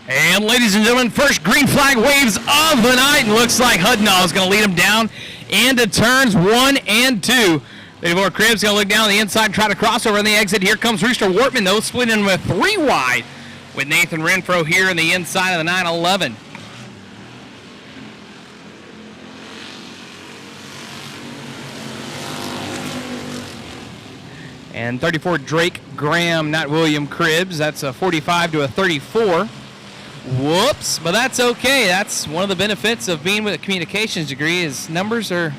And ladies and gentlemen, first green flag waves of the night, and looks like Hudnall is going to lead him down into turns 1 and 2. Before Cribbs going to look down on the inside, try to cross over on the exit. Here comes Rooster Wortman, though, splitting with 3 wide with Nathan Renfro here on the inside of the 911. And 34 Drake Graham, not William Cribbs. That's a 45 to a 34. Whoops, but that's okay. That's one of the benefits of being with a communications degree is numbers they're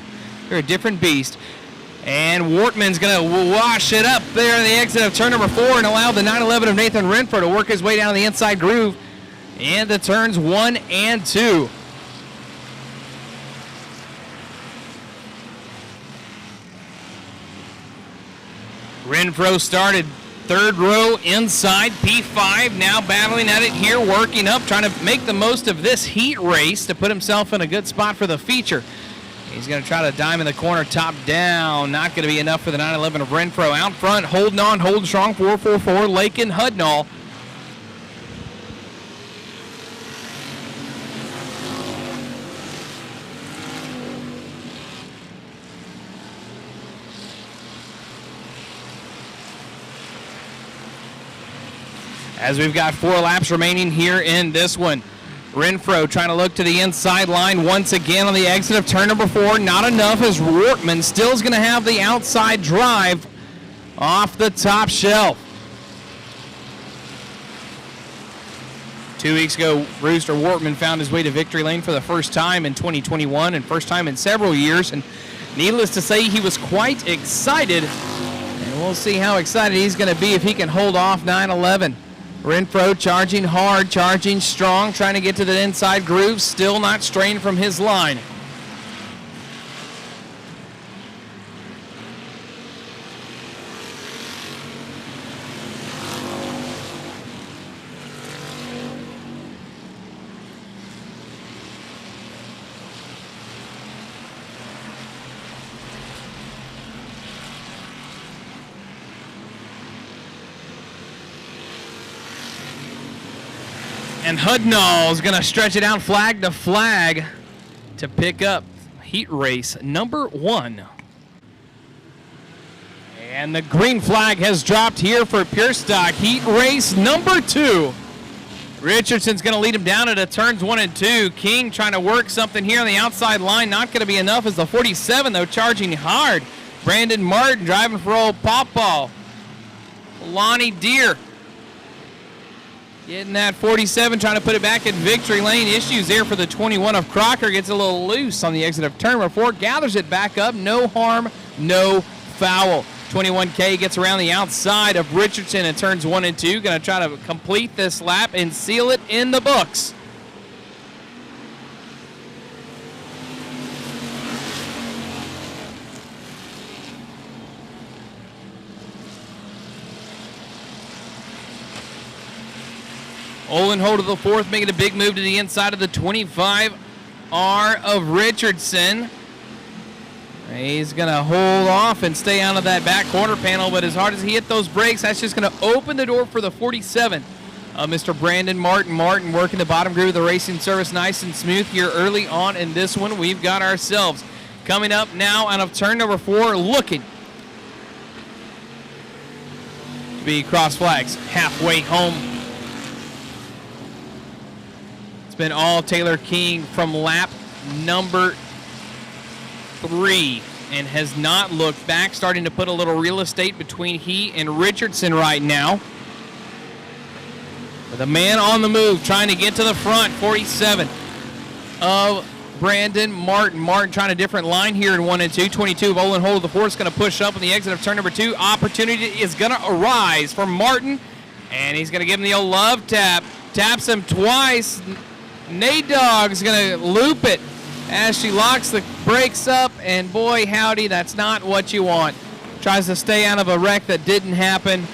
a different beast. And Wortman's going to wash it up there on the exit of turn number 4 and allow the 911 of Nathan Renfro to work his way down the inside groove into turns 1 and 2. Renfro started third row inside, P5, now battling at it here, working up, trying to make the most of this heat race to put himself in a good spot for the feature. He's going to try to dime in the corner, top down. Not going to be enough for the 911 of Renfro. Out front, holding on, holding strong, 444, Lakin Hudnall. As we've got 4 laps remaining here in this one. Renfro trying to look to the inside line once again on the exit of turn number 4. Not enough as Wortman still is going to have the outside drive off the top shelf. 2 weeks ago, Rooster Wortman found his way to victory lane for the first time in 2021 and first time in several years. And needless to say, he was quite excited. And we'll see how excited he's going to be if he can hold off 911. Renfro charging hard, charging strong, trying to get to the inside groove, still not straying from his line. And Hudnall is going to stretch it out flag to flag to pick up heat race number 1. And the green flag has dropped here for Pure Stock heat race number 2. Richardson's going to lead him down into turns 1 and 2. King trying to work something here on the outside line. Not going to be enough as the 47, though, charging hard. Brandon Martin driving for old Pawpaw. Lonnie Deere getting that 47, trying to put it back in victory lane. Issues there for the 21 of Crocker. Gets a little loose on the exit of turn number 4. Gathers it back up. No harm, no foul. 21K gets around the outside of Richardson in turns 1 and 2. Going to try to complete this lap and seal it in the books. Olenhold of the 4th making a big move to the inside of the 25R of Richardson. He's going to hold off and stay out of that back corner panel, but as hard as he hit those brakes, that's just going to open the door for the 47. Mr. Brandon Martin. Martin working the bottom groove of the racing service nice and smooth here early on in this one. We've got ourselves coming up now out of turn number 4, looking to be cross flags halfway home. It's been all Taylor King from lap number 3 and has not looked back, starting to put a little real estate between he and Richardson right now. With a man on the move, trying to get to the front, 47 of Brandon Martin. Martin trying a different line here in 1 and 2. 22 of Olenhold of the 4th is going to push up on the exit of turn number 2. Opportunity is going to arise for Martin, and he's going to give him the old love tap. Taps him twice. Nate Dogg's going to loop it as she locks the brakes up, and boy howdy, that's not what you want. Tries to stay out of a wreck that didn't happen,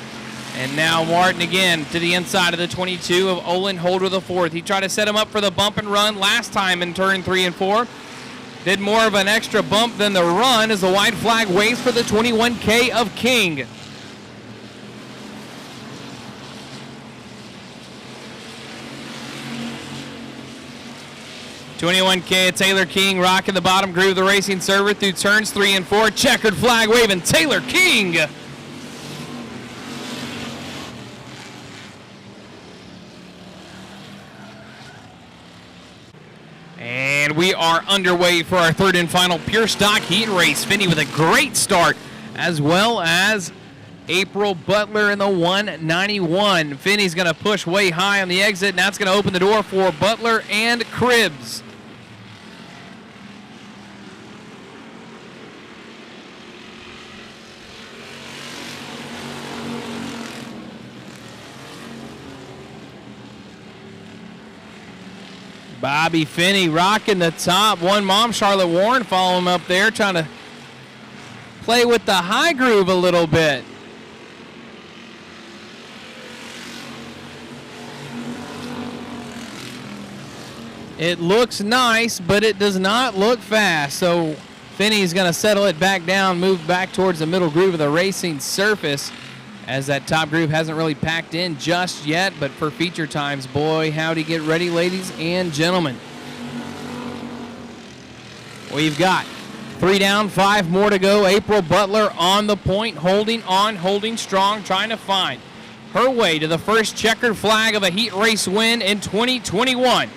and now Martin again to the inside of the 22 of Olenhold of the 4th. He tried to set him up for the bump and run last time in turn 3 and 4. Did more of an extra bump than the run as the white flag waves for the 21K of King. 21K, Taylor King rocking the bottom groove of the racing server through turns 3 and 4. Checkered flag waving, Taylor King. And we are underway for our third and final pure stock heat race. Finney with a great start, as well as April Butler in the 191. Finney's going to push way high on the exit, and that's going to open the door for Butler and Cribbs. Bobby Finney rocking the top. One mom, Charlotte Warren, follow him up there, trying to play with the high groove a little bit. It looks nice, but it does not look fast. So Finney's going to settle it back down, move back towards the middle groove of the racing surface, as that top groove hasn't really packed in just yet. But for feature times, boy, howdy, get ready, ladies and gentlemen. We've got 3 down, 5 more to go. April Butler on the point, holding on, holding strong, trying to find her way to the first checkered flag of a heat race win in 2021.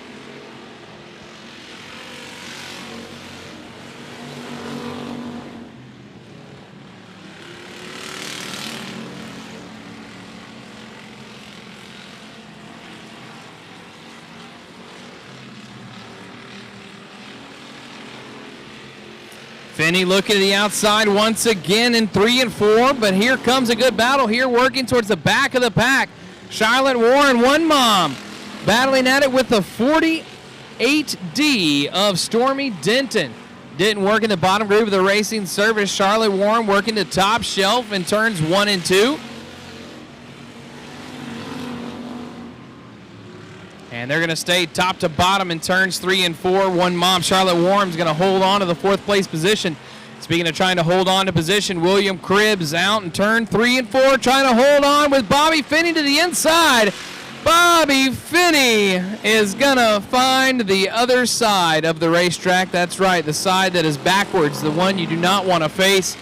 Finney looking to the outside once again in 3 and 4, but here comes a good battle here, working towards the back of the pack. Charlotte Warren, one mom, battling at it with the 48D of Stormy Denton. Didn't work in the bottom groove of the racing service. Charlotte Warren working the top shelf in turns 1 and 2. And they're going to stay top to bottom in turns 3 and 4. One mom, Charlotte Warren's going to hold on to the 4th place position. Speaking of trying to hold on to position, William Cribbs out in turn 3 and 4, trying to hold on with Bobby Finney to the inside. Bobby Finney is going to find the other side of the racetrack. That's right, the side that is backwards, the one you do not want to face.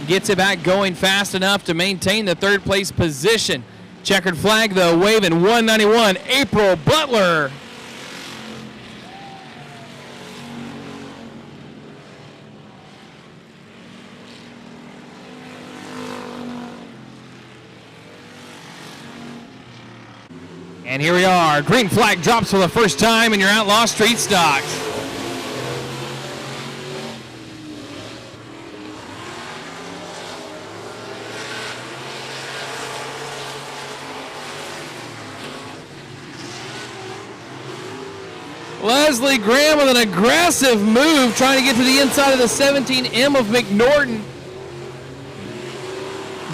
Gets it back going fast enough to maintain the 3rd place position. Checkered flag, though, waving 191, April Butler. And here we are. Green flag drops for the first time in your Outlaw Street Stocks. Leslie Graham with an aggressive move, trying to get to the inside of the 17M of McNorton.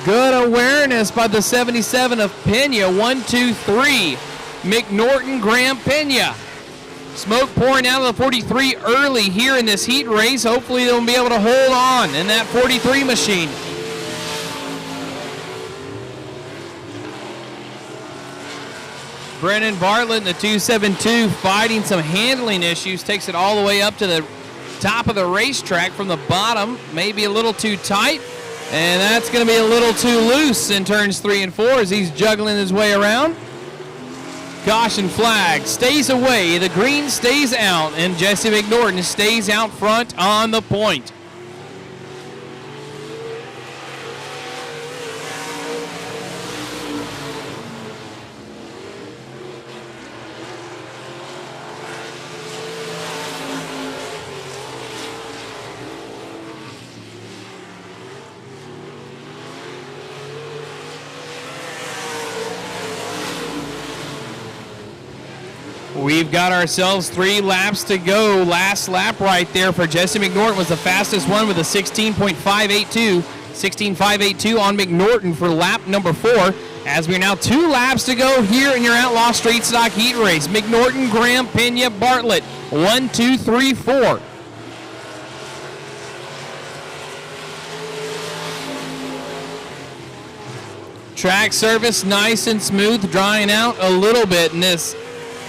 Good awareness by the 77 of Pena. 1, 2, 3. McNorton, Graham, Pena. Smoke pouring out of the 43 early here in this heat race. Hopefully they'll be able to hold on in that 43 machine. Brennan Bartlett in the 272 fighting some handling issues. Takes it all the way up to the top of the racetrack from the bottom. Maybe a little too tight. And that's going to be a little too loose in turns 3 and 4 as he's juggling his way around. Caution flag stays away. The green stays out. And Jesse McNorton stays out front on the point. We've got ourselves 3 laps to go. Last lap right there for Jesse McNorton was the fastest one with a 16.582. 16.582 on McNorton for lap number 4. As we're now 2 laps to go here in your Outlaw Street Stock Heat Race. McNorton, Graham, Pena, Bartlett. 1, 2, 3, 4. Track surface nice and smooth, drying out a little bit in this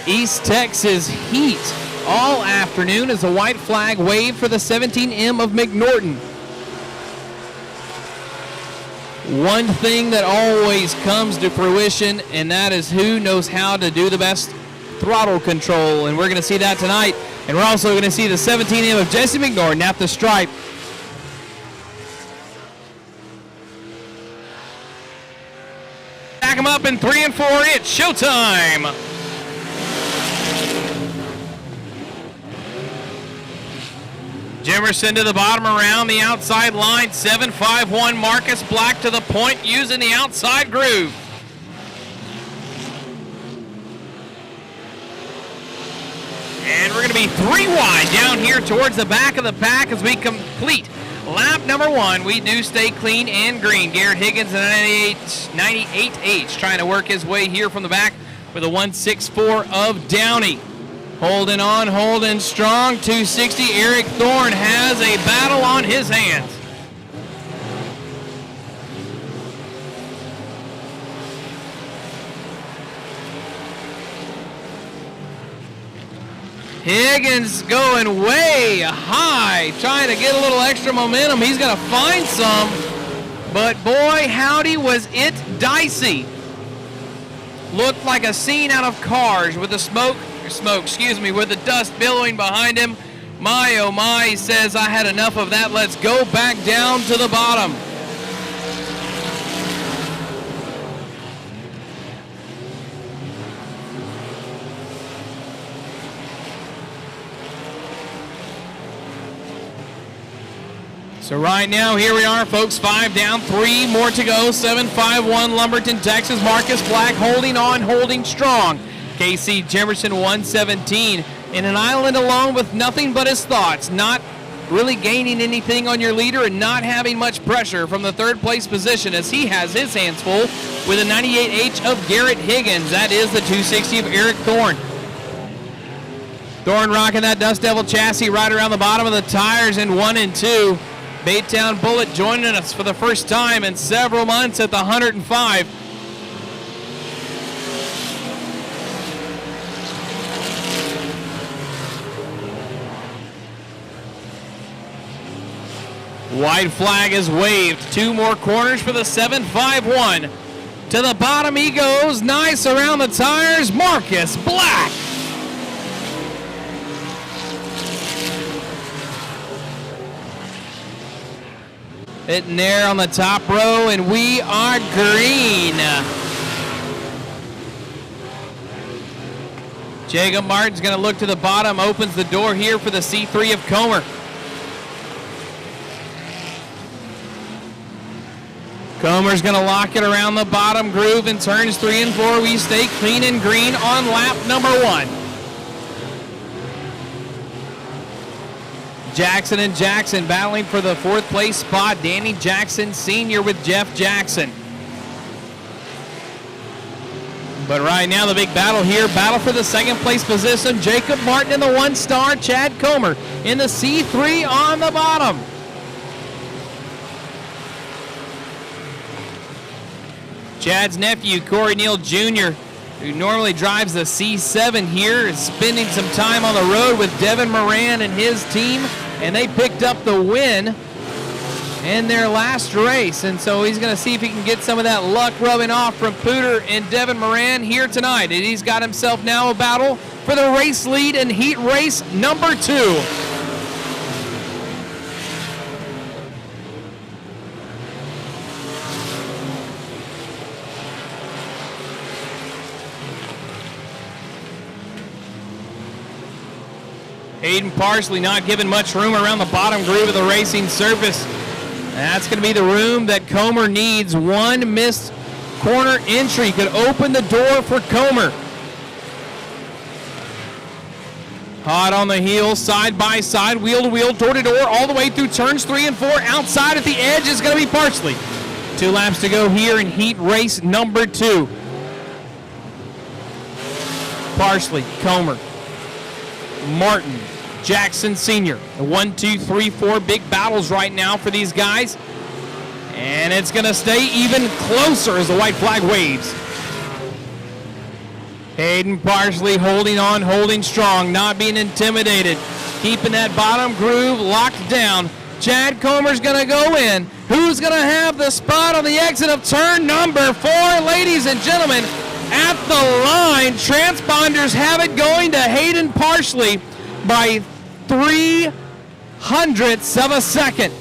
East Texas heat. all afternoon as the white flag waved for the 17M of McNorton. One thing that always comes to fruition, and that is who knows how to do the best throttle control, and we're going to see that tonight. And we're also going to see the 17M of Jesse McNorton at the stripe. Back them up in 3 and 4. It's showtime. Jimerson to the bottom around the outside line. 7-5-1 Marcus Black to the point using the outside groove. And we're going to be 3 wide down here towards the back of the pack as we complete lap number 1. We do stay clean and green. Garrett Higgins, the 98H, trying to work his way here from the back with a 164 of Downey. Holding on, holding strong. 260. Eric Thorne has a battle on his hands. Higgins going way high, trying to get a little extra momentum. He's going to find some, but boy, howdy, was it dicey. Looked like a scene out of Cars with the with the dust billowing behind him. My, oh my, he says, I had enough of that. Let's go back down to the bottom. So right now, here we are, folks, 5 down, 3 more to go. 7-5-1 Lumberton, Texas. Marcus Black holding on, holding strong. KC Jimerson 117 in an island alone with nothing but his thoughts, not really gaining anything on your leader and not having much pressure from the 3rd place position as he has his hands full with a 98H of Garrett Higgins. That is the 260 of Eric Thorne. Thorne rocking that Dust Devil chassis right around the bottom of the tires in 1 and 2. Baytown Bullet joining us for the first time in several months at the 105. White flag is waved. 2 more corners for the 7-5-1. To the bottom he goes. Nice around the tires. Marcus Black. Hitting there on the top row, and we are green. Jacob Martin's going to look to the bottom, opens the door here for the C3 of Comer. Comer's going to lock it around the bottom groove in turns 3 and 4. We stay clean and green on lap number 1. Jackson and Jackson battling for the 4th place spot. Danny Jackson Sr. with Jeff Jackson. But right now the big battle here, battle for the 2nd place position. Jacob Martin in the 1-star, Chad Comer in the C3 on the bottom. Chad's nephew, Corey Neal Jr., who normally drives the C7 here, is spending some time on the road with Devin Moran and his team, and they picked up the win in their last race. And so he's going to see if he can get some of that luck rubbing off from Pooter and Devin Moran here tonight. And he's got himself now a battle for the race lead in heat race number 2. Aiden Parsley not giving much room around the bottom groove of the racing surface. That's going to be the room that Comer needs. One missed corner entry could open the door for Comer. Hot on the heels, side by side, wheel to wheel, door to door, all the way through turns 3 and 4. Outside at the edge is going to be Parsley. 2 laps to go here in heat race number 2. Parsley, Comer, Martin, Jackson Sr. 1, 2, 3, 4 big battles right now for these guys. And it's going to stay even closer as the white flag waves. Hayden Parsley holding on, holding strong, not being intimidated. Keeping that bottom groove locked down. Chad Comer's going to go in. Who's going to have the spot on the exit of turn number 4, ladies and gentlemen? At the line, transponders have it going to Hayden Parsley by 0.03 of a second.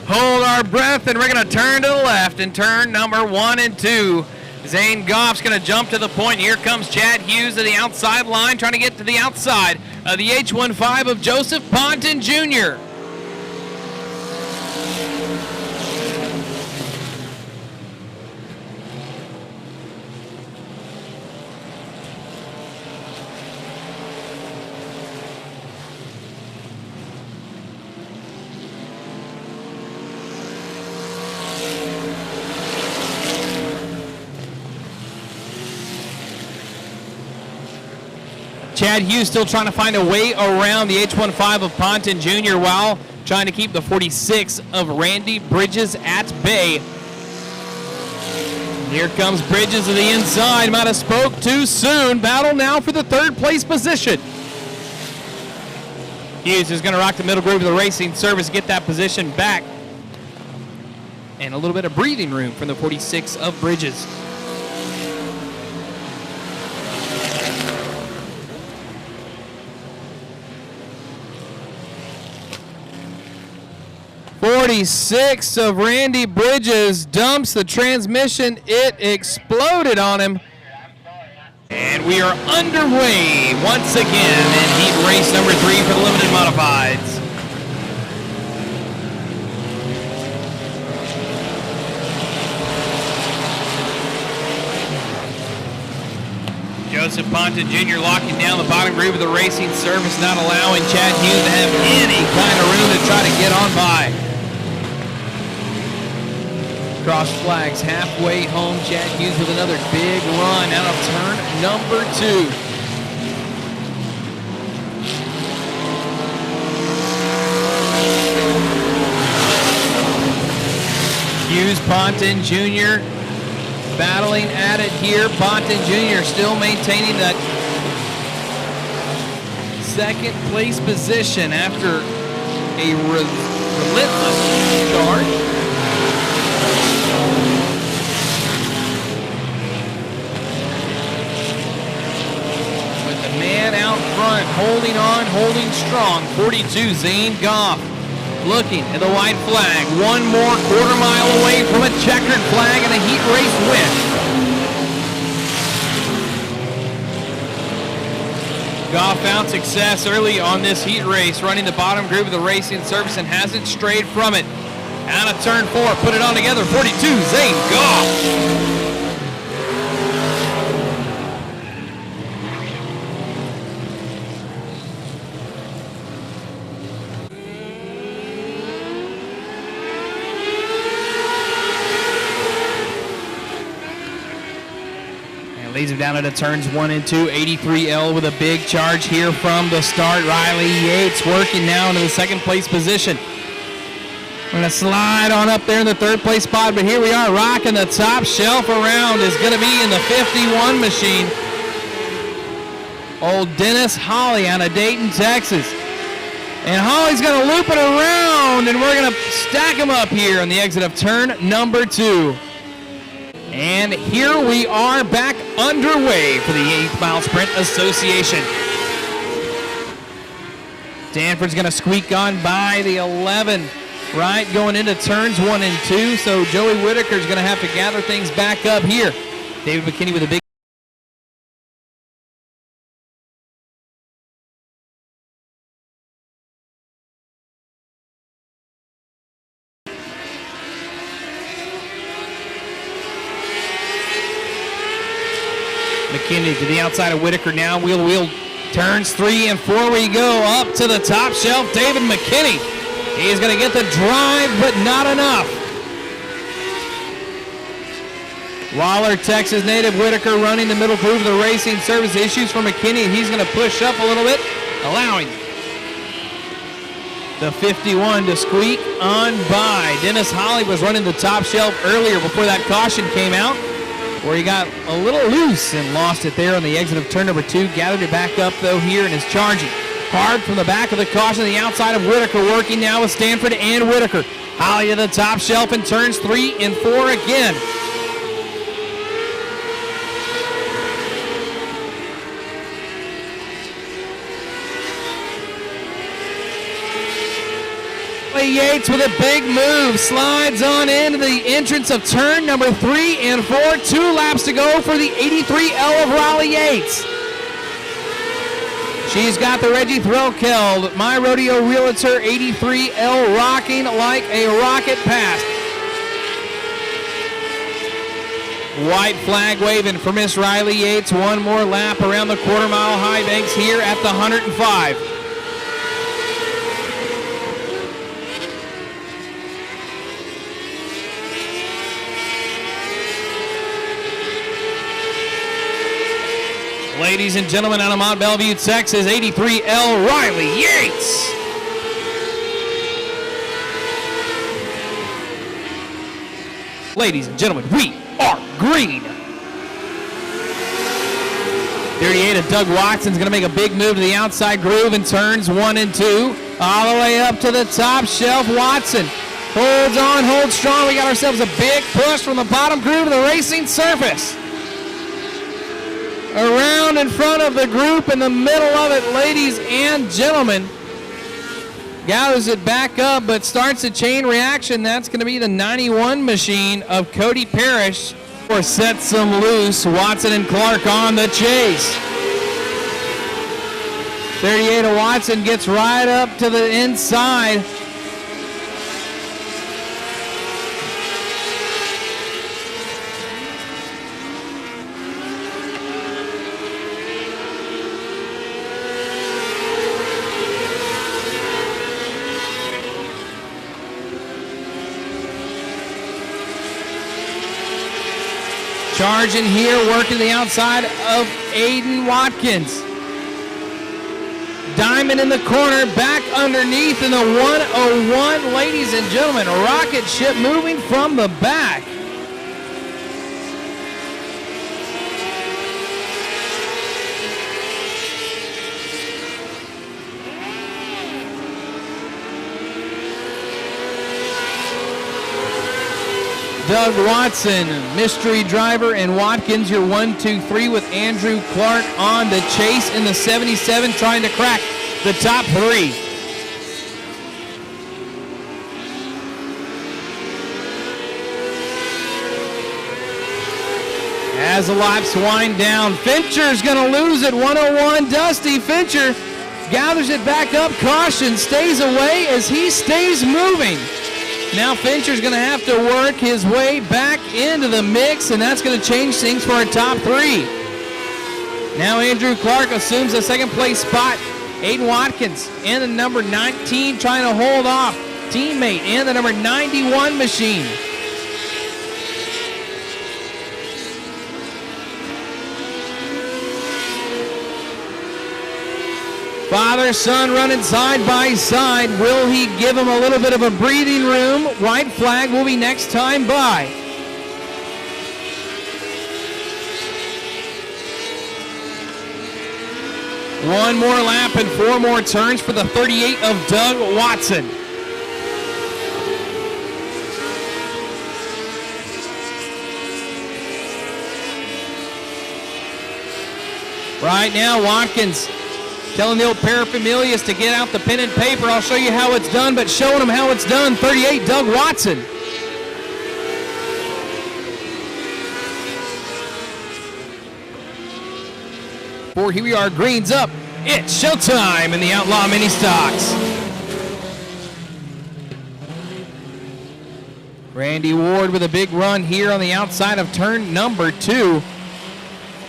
Hold our breath, and we're going to turn to the left in turn number 1 and 2. Zane Goff's going to jump to the point. Here comes Chad Hughes to the outside line, trying to get to the outside of the H15 of Joseph Ponton Jr. Chad Hughes still trying to find a way around the H15 of Ponton Jr. while trying to keep the 46 of Randy Bridges at bay. Here comes Bridges to the inside. Might have spoke too soon. Battle now for the 3rd place position. Hughes is going to rock the middle groove of the racing service, get that position back. And a little bit of breathing room from the 46 of Bridges. .46 of Randy Bridges dumps the transmission. It exploded on him. And we are underway once again in heat race number 3 for the limited modifieds. Joseph Ponton Jr. locking down the bottom groove of the racing surface, not allowing Chad Hughes to have any kind of room to try to get on by. Cross flags halfway home. Chad Hughes with another big run out of turn number 2. Hughes, Ponton Jr. battling at it here. Ponton Jr. still maintaining that 2nd place position after a relentless charge. Man out front, holding on, holding strong. 42, Zane Goff, looking at the white flag. 1 more quarter-mile away from a checkered flag and a heat race win. Goff found success early on this heat race, running the bottom groove of the racing surface and hasn't strayed from it. Out of turn 4, put it on together. 42, Zane Goff. Leads him down into turns 1 and 2. 83L with a big charge here from the start. Riley Yates working now into the 2nd place position. We're going to slide on up there in the 3rd place spot, but here we are rocking the top shelf around. Is going to be in the 51 machine. Old Dennis Holly out of Dayton, Texas. And Holly's going to loop it around, and we're going to stack him up here on the exit of turn number 2. And here we are back underway for the 8th Mile Sprint Association. Danford's going to squeak on by the 11, right, going into turns 1 and 2. So Joey Whitaker's going to have to gather things back up here. David McKinney with a big McKinney to the outside of Whitaker now. Wheel turns 3 and 4 we go. Up to the top shelf, David McKinney. He's going to get the drive, but not enough. Waller, Texas native. Whitaker running the middle groove of the racing service. Issues for McKinney. He's going to push up a little bit, allowing the 51 to squeak on by. Dennis Holly was running the top shelf earlier before that caution came out, where he got a little loose and lost it there on the exit of turn number 2. Gathered it back up, though, here and is charging hard from the back of the caution, the outside of Whitaker, working now with Stanford and Whitaker. Holly to the top shelf in turns 3 and 4 again. Yates with a big move, slides on into the entrance of turn number 3 and 4. 2 laps to go for the 83L of Riley Yates. She's got the Reggie Threlkeld, My Rodeo Realtor 83L, rocking like a rocket past. White flag waving for Miss Riley Yates. One more lap around the quarter-mile high banks here at the 105. Ladies and gentlemen, out of Mont Bellevue, Texas, 83L Riley Yates. Ladies and gentlemen, we are green. 38 of Doug Watson's going to make a big move to the outside groove in turns 1 and 2. All the way up to the top shelf. Watson holds on, holds strong. We got ourselves a big push from the bottom groove to the racing surface. Around in front of the group, in the middle of it, ladies and gentlemen. Gathers it back up, but starts a chain reaction. That's going to be the 91 machine of Cody Parrish. Or sets them loose. Watson and Clark on the chase. 38 of Watson gets right up to the inside. Charging here, working the outside of Aiden Watkins. Diamond in the corner, back underneath in the 101. Ladies and gentlemen, a rocket ship moving from the back. Doug Watson, mystery driver, and Watkins, your 1, 2, 3 with Andrew Clark on the chase in the 77, trying to crack the top 3. As the laps wind down, Fincher's going to lose at 101. Dusty Fincher gathers it back up. Caution stays away as he stays moving. Now Fincher's going to have to work his way back into the mix, and that's going to change things for a top 3. Now Andrew Clark assumes a second place spot. Aiden Watkins and the number 19 trying to hold off teammate and the number 91 machine. Father-son running side by side. Will he give him a little bit of a breathing room? White flag will be next time by. One more lap and 4 more turns for the 38 of Doug Watson. Right now, Watkins telling the old paraphernalia to get out the pen and paper. I'll show you how it's done, but showing them how it's done, 38, Doug Watson. Here we are, greens up. It's showtime in the Outlaw Mini Stocks. Randy Ward with a big run here on the outside of turn number 2,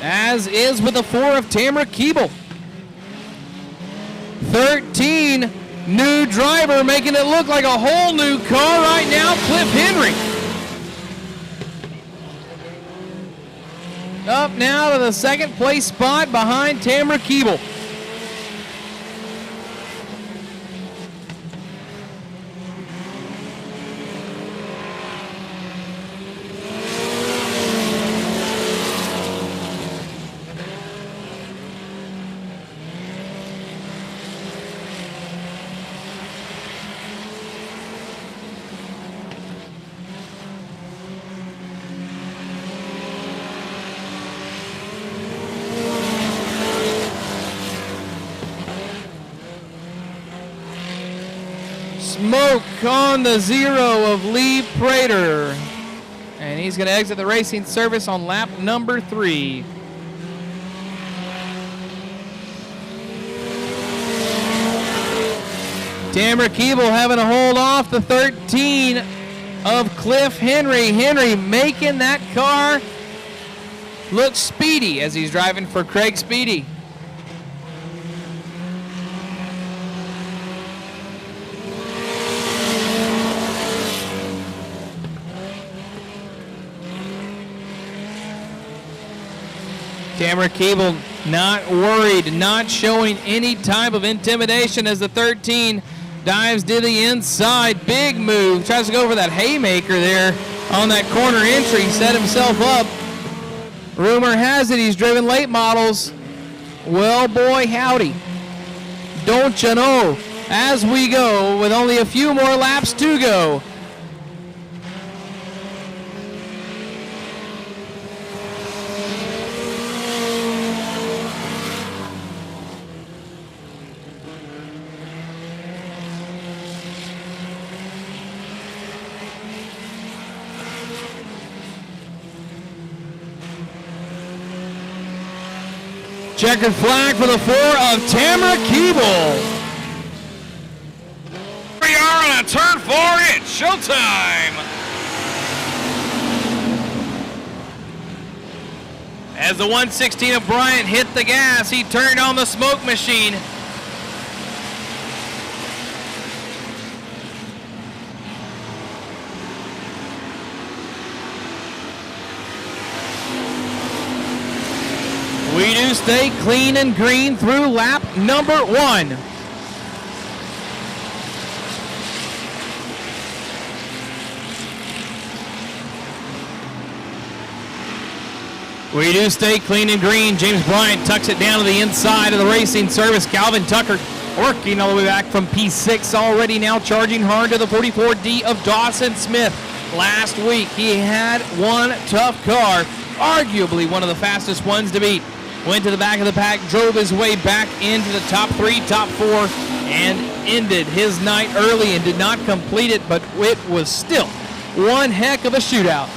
as is with the 4 of Tamara Keeble. 13, new driver, making it look like a whole new car right now, Cliff Henry. Up now to the second place spot behind Tamara Keeble. smoke on the 0 of Lee Prater. And he's going to exit the racing service on lap number 3. Tamara Keeble having to hold off the 13 of Cliff Henry. Henry making that car look speedy as he's driving for Craig Speedy. Tamara Keeble not worried, not showing any type of intimidation as the 13 dives to the inside. Big move, tries to go for that haymaker there on that corner entry, set himself up. Rumor has it he's driven late models. Well, boy, howdy. Don't you know? As we go, with only a few more laps to go. Checkered flag for the 4 of Tamara Keeble. We are on a turn 4, it's showtime. As the 116 of Bryant hit the gas, he turned on the smoke machine. We do stay clean and green through lap number 1. We do stay clean and green. James Bryant tucks it down to the inside of the racing service. Calvin Tucker working all the way back from P6 already, now charging hard to the 44D of Dawson Smith. Last week he had one tough car, arguably one of the fastest ones to beat. Went to the back of the pack, drove his way back into the top 3, top 4, and ended his night early and did not complete it, but it was still one heck of a shootout.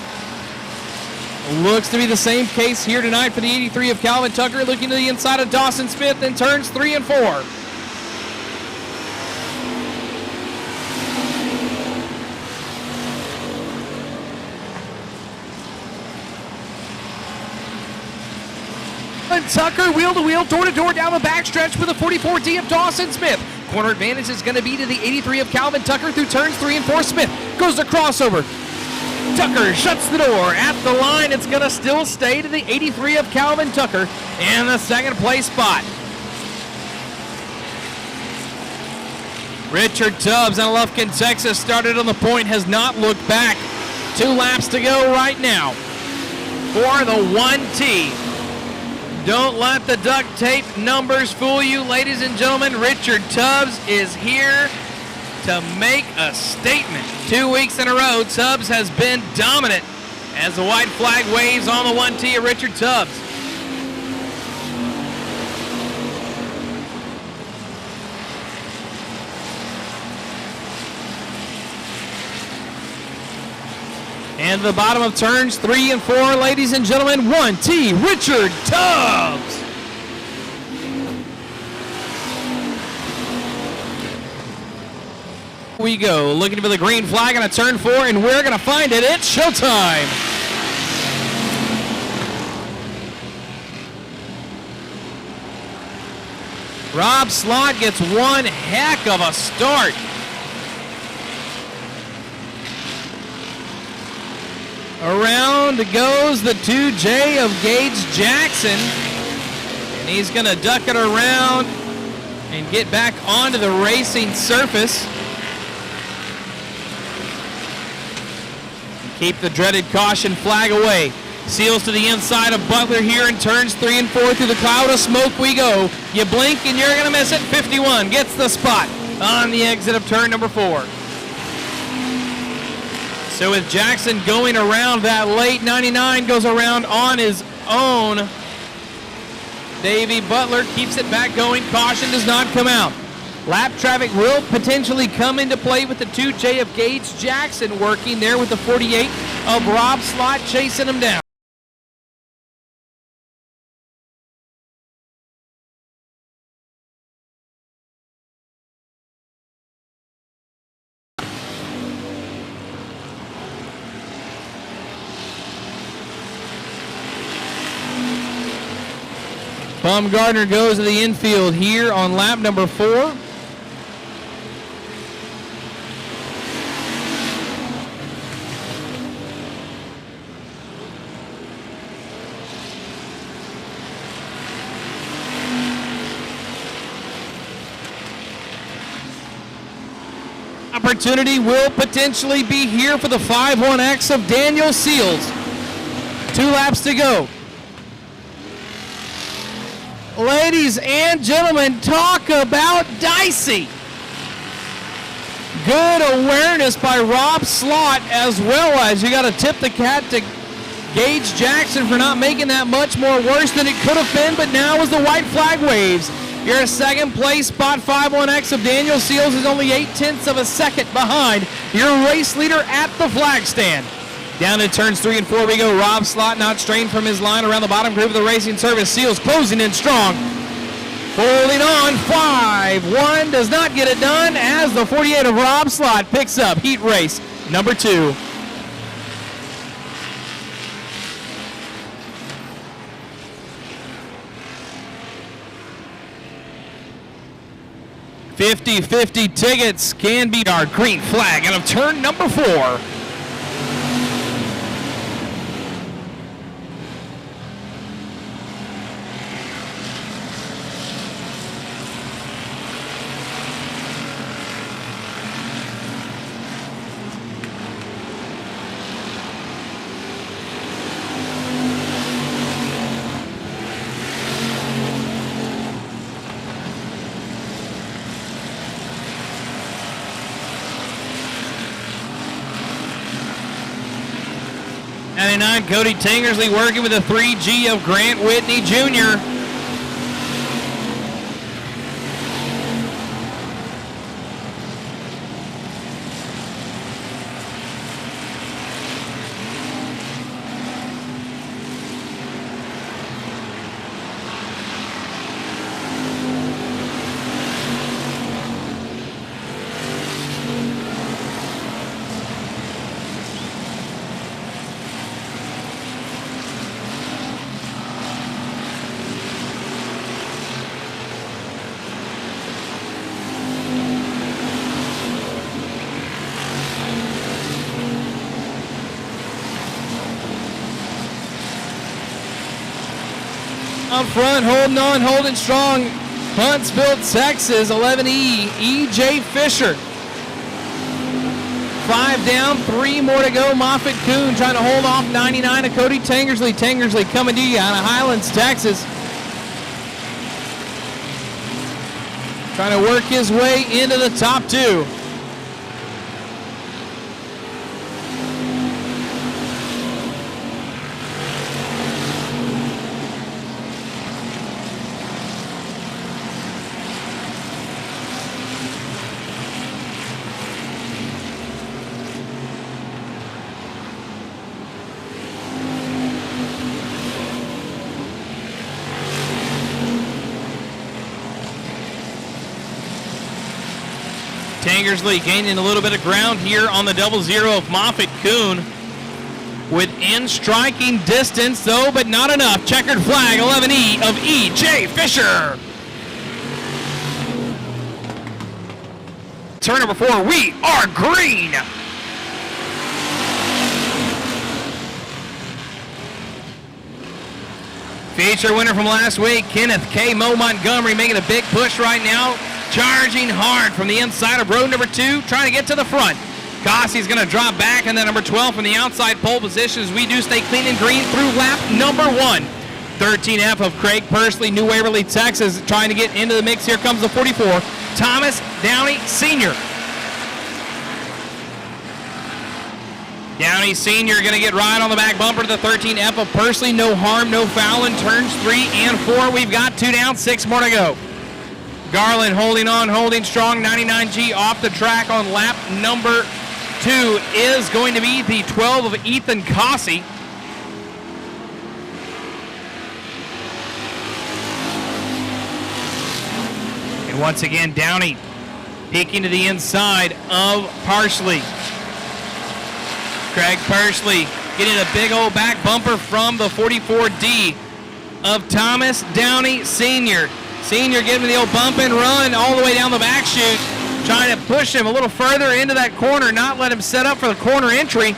Looks to be the same case here tonight for the 83 of Calvin Tucker, looking to the inside of Dawson Smith in turns 3 and 4. Tucker wheel to wheel, door to door down the backstretch with the 44D of Dawson Smith. Corner advantage is going to be to the 83 of Calvin Tucker through turns 3 and 4. Smith goes the crossover. Tucker shuts the door at the line. It's going to still stay to the 83 of Calvin Tucker in the second place spot. Richard Tubbs out of Lufkin, Texas, started on the point, has not looked back. 2 laps to go right now for the 1T. Don't let the duct tape numbers fool you, ladies and gentlemen. Richard Tubbs is here to make a statement. 2 weeks in a row, Tubbs has been dominant as the white flag waves on the 1T of Richard Tubbs. And the bottom of turns 3 and 4, ladies and gentlemen, 1T, Richard Tubbs. We go, looking for the green flag on a turn 4, and we're going to find it. It's showtime. Rob Slott gets one heck of a start. Around goes the 2J of Gage Jackson, and he's going to duck it around and get back onto the racing surface. Keep the dreaded caution flag away. Seals to the inside of Butler here in turns 3 and 4. Through the cloud of smoke we go. You blink and you're going to miss it. 51 gets the spot on the exit of turn number 4. So with Jackson going around that late, 99 goes around on his own. Davey Butler keeps it back going. Caution does not come out. Lap traffic will potentially come into play with the 2J of Gage Jackson working there with the 48 of Rob Slott chasing him down. Baumgartner goes to the infield here on lap number 4. Opportunity will potentially be here for the 5-1X of Daniel Seals. 2 laps to go. Ladies and gentlemen, talk about dicey. Good awareness by Rob Slott, as well as you got to tip the cap to Gage Jackson for not making that much more worse than it could have been, but now as the white flag waves, your second place spot 5-1X of Daniel Seals is only 0.8 of a second behind your race leader at the flag stand. Down to turns 3 and 4 we go. Rob Slott not strained from his line around the bottom group of the racing service. Seals closing in strong. Holding on. 5-1 does not get it done as the 48 of Rob Slott picks up heat race number 2. $50-50 tickets can be our green flag out of turn number 4. Cody Tangersley working with a 3G of Grant Whitney Jr. Up front, holding on, holding strong. Huntsville, Texas, 11E, E.J. Fisher. 5 down, 3 more to go. Moffitt Kuhn trying to hold off 99 of Cody Tangersley. Tangersley coming to you out of Highlands, Texas. Trying to work his way into the top 2. Tangersley gaining a little bit of ground here on the 00 of Moffitt Kuhn. Within striking distance, though, but not enough. Checkered flag, 11E of E.J. Fisher. Turn number 4, we are green. Feature winner from last week, Kenneth K. Mo Montgomery, making a big push right now. Charging hard from the inside of row number 2, trying to get to the front. Cossey's going to drop back, and then number 12 from the outside pole position as we do stay clean and green through lap number 1. 13F of Craig Persley, New Waverly, Texas, trying to get into the mix. Here comes the 44, Thomas Downey Sr. Downey Sr. going to get right on the back bumper to the 13F of Persley. No harm, no foul in turns 3 and 4. We've got 2 down, 6 more to go. Garland holding on, holding strong. 99G off the track on lap number 2 is going to be the 12 of Ethan Cossey. And once again, Downey peeking to the inside of Parsley. Craig Parsley getting a big old back bumper from the 44D of Thomas Downey Sr. Senior giving the old bump and run all the way down the back chute, trying to push him a little further into that corner, not let him set up for the corner entry.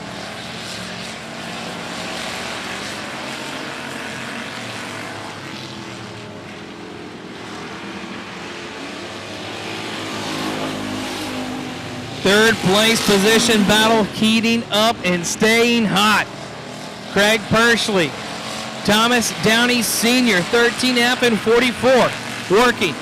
Third place position battle heating up and staying hot. Craig Persley, Thomas Downey Sr., 13F and 44, working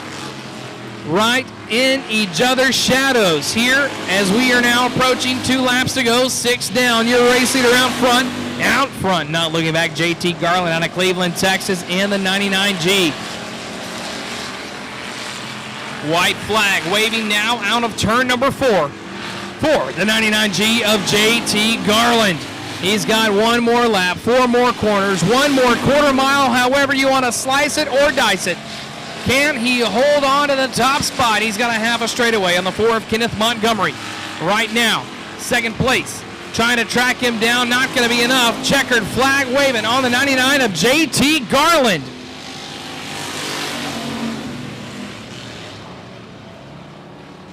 right in each other's shadows here as we are now approaching 2 laps to go, 6 down. Your race leader out front, not looking back, JT Garland out of Cleveland, Texas in the 99G. White flag waving now out of turn number 4 for the 99G of JT Garland. He's got 1 more lap, 4 more corners, 1 more quarter mile, however you want to slice it or dice it. Can he hold on to the top spot? He's got a half a straightaway on the 4 of Kenneth Montgomery. Right now, second place. Trying to track him down, not going to be enough. Checkered flag waving on the 99 of JT Garland.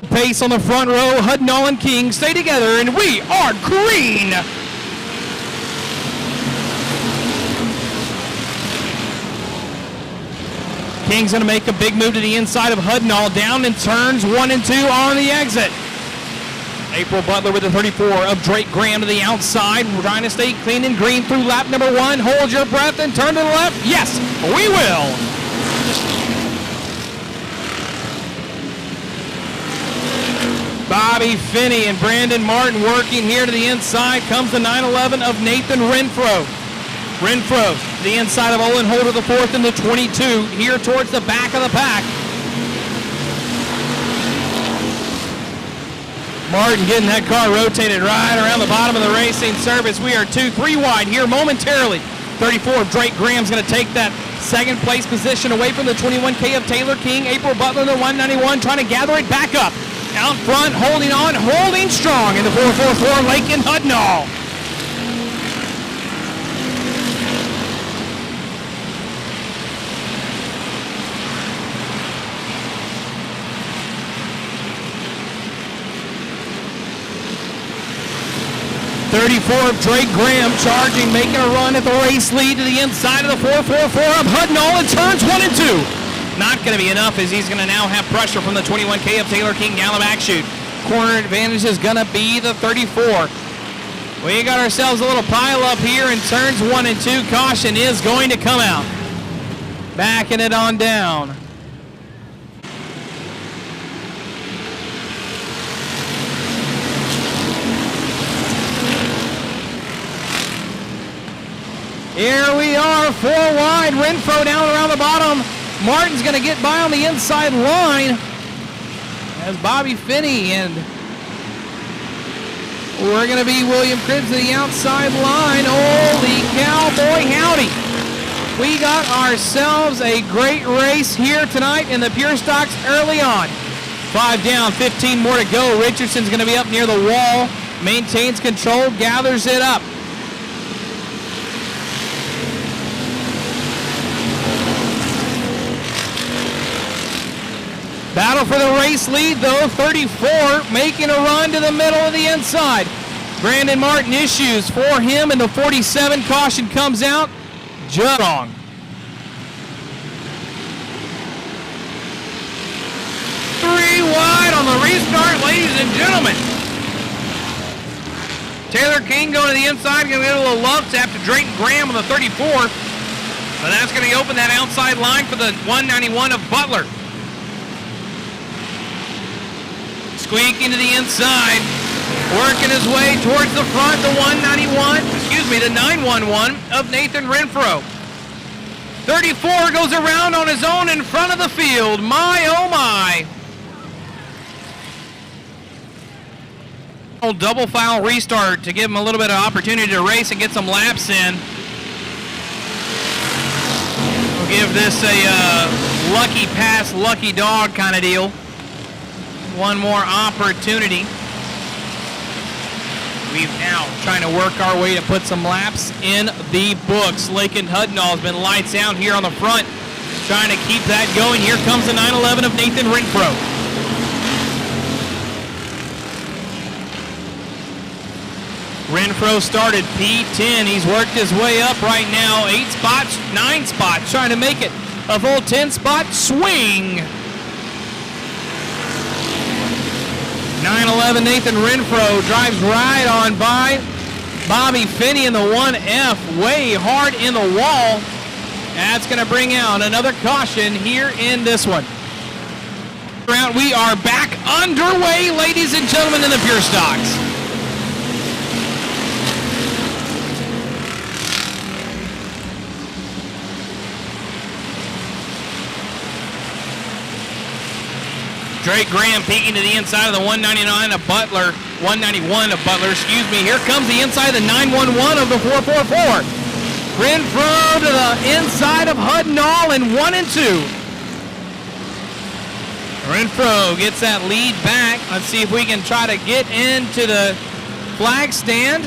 Pace on the front row, Hudnall and King stay together, and we are green. King's going to make a big move to the inside of Hudnall, down in turns 1 and 2 on the exit. April Butler with the 34 of Drake Graham to the outside, trying to stay clean and green through lap number 1. Hold your breath and turn to the left. Yes, we will. Bobby Finney and Brandon Martin working here to the inside. Comes the 911 of Nathan Renfro. Renfro to the inside of Olin Holder, the 4th and the 22, here towards the back of the pack. Martin getting that car rotated right around the bottom of the racing surface. We are 2-3 wide here momentarily. 34 of Drake Graham's going to take that second place position away from the 21K of Taylor King. April Butler, the 191, trying to gather it back up. Out front, holding on, holding strong in the 444, Lakin Hudnall. .34 of Drake Graham charging, making a run at the race lead to the inside of the 444 of Hudnall in turns 1 and 2. Not going to be enough as he's going to now have pressure from the 21K of Taylor King down the back chute. Corner advantage is going to be the 34. We got ourselves a little pile up here in turns 1 and 2. Caution is going to come out. Backing it on down. Here we are, 4 wide. Renfro down around the bottom. Martin's going to get by on the inside line as Bobby Finney, and we're going to be William Cribbs to the outside line. Holy cow, boy, howdy. We got ourselves a great race here tonight in the Pure Stocks early on. 5 down, 15 more to go. Richardson's going to be up near the wall, maintains control, gathers it up. Battle for the race lead, though. 34 making a run to the middle of the inside. Brandon Martin issues for him, and the 47 caution comes out just wrong. Three wide on the restart, ladies and gentlemen. Taylor King going to the inside, going to get a little love tap to Drayton Graham on the 34. But that's going to open that outside line for the 191 of Butler. Squeaking to the inside, working his way towards the front, the 911 of Nathan Renfro. 34 goes around on his own in front of the field. My, oh my. Double foul restart to give him a little bit of opportunity to race and get some laps in. We'll give this a lucky pass, lucky dog kind of deal. One more opportunity. We've now trying to work our way to put some laps in the books. Lakin Hudnall has been lights out here on the front, trying to keep that going. Here comes the 911 of Nathan Renfro. Renfro started P10. He's worked his way up right now. 8 spots, 9 spots, trying to make it a full 10-spot swing. 911 Nathan Renfro drives right on by Bobby Finney in the 1F, way hard in the wall. That's going to bring out another caution here in this one. We are back underway, ladies and gentlemen, in the Pure Stocks. Drake Graham peeking to the inside of the 199 of Butler, 191 of Butler, excuse me. Here comes the inside of the 911 of the 444. Renfro to the inside of Hudnall in 1 and 2. Renfro gets that lead back. Let's see if we can try to get into the flag stand.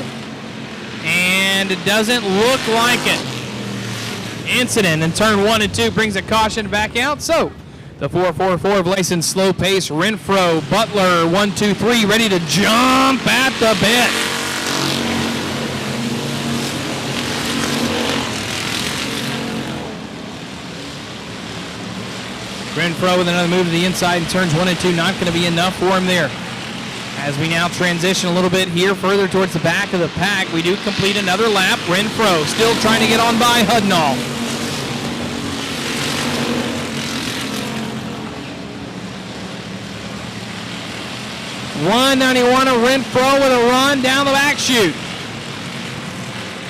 And it doesn't look like it. Incident in turn 1 and 2 brings a caution back out. So the 444 of Layson, slow pace. Renfro, Butler, 1, 2, 3, ready to jump at the bit. Renfro with another move to the inside in turns 1 and 2. Not going to be enough for him there. As we now transition a little bit here further towards the back of the pack, we do complete another lap. Renfro still trying to get on by Hudnall. .191 of Renfro with a run down the back chute.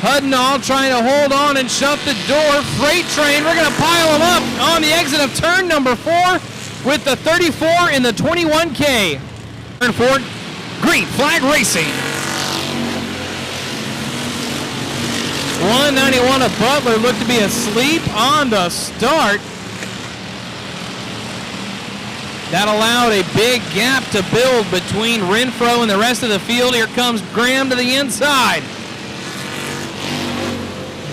Hudnall trying to hold on and shut the door. Freight train, we're going to pile them up on the exit of turn number 4 with the 34 in the 21K. Turn 4, green flag racing. 191 of Butler looked to be asleep on the start. That allowed a big gap to build between Renfro and the rest of the field. Here comes Graham to the inside.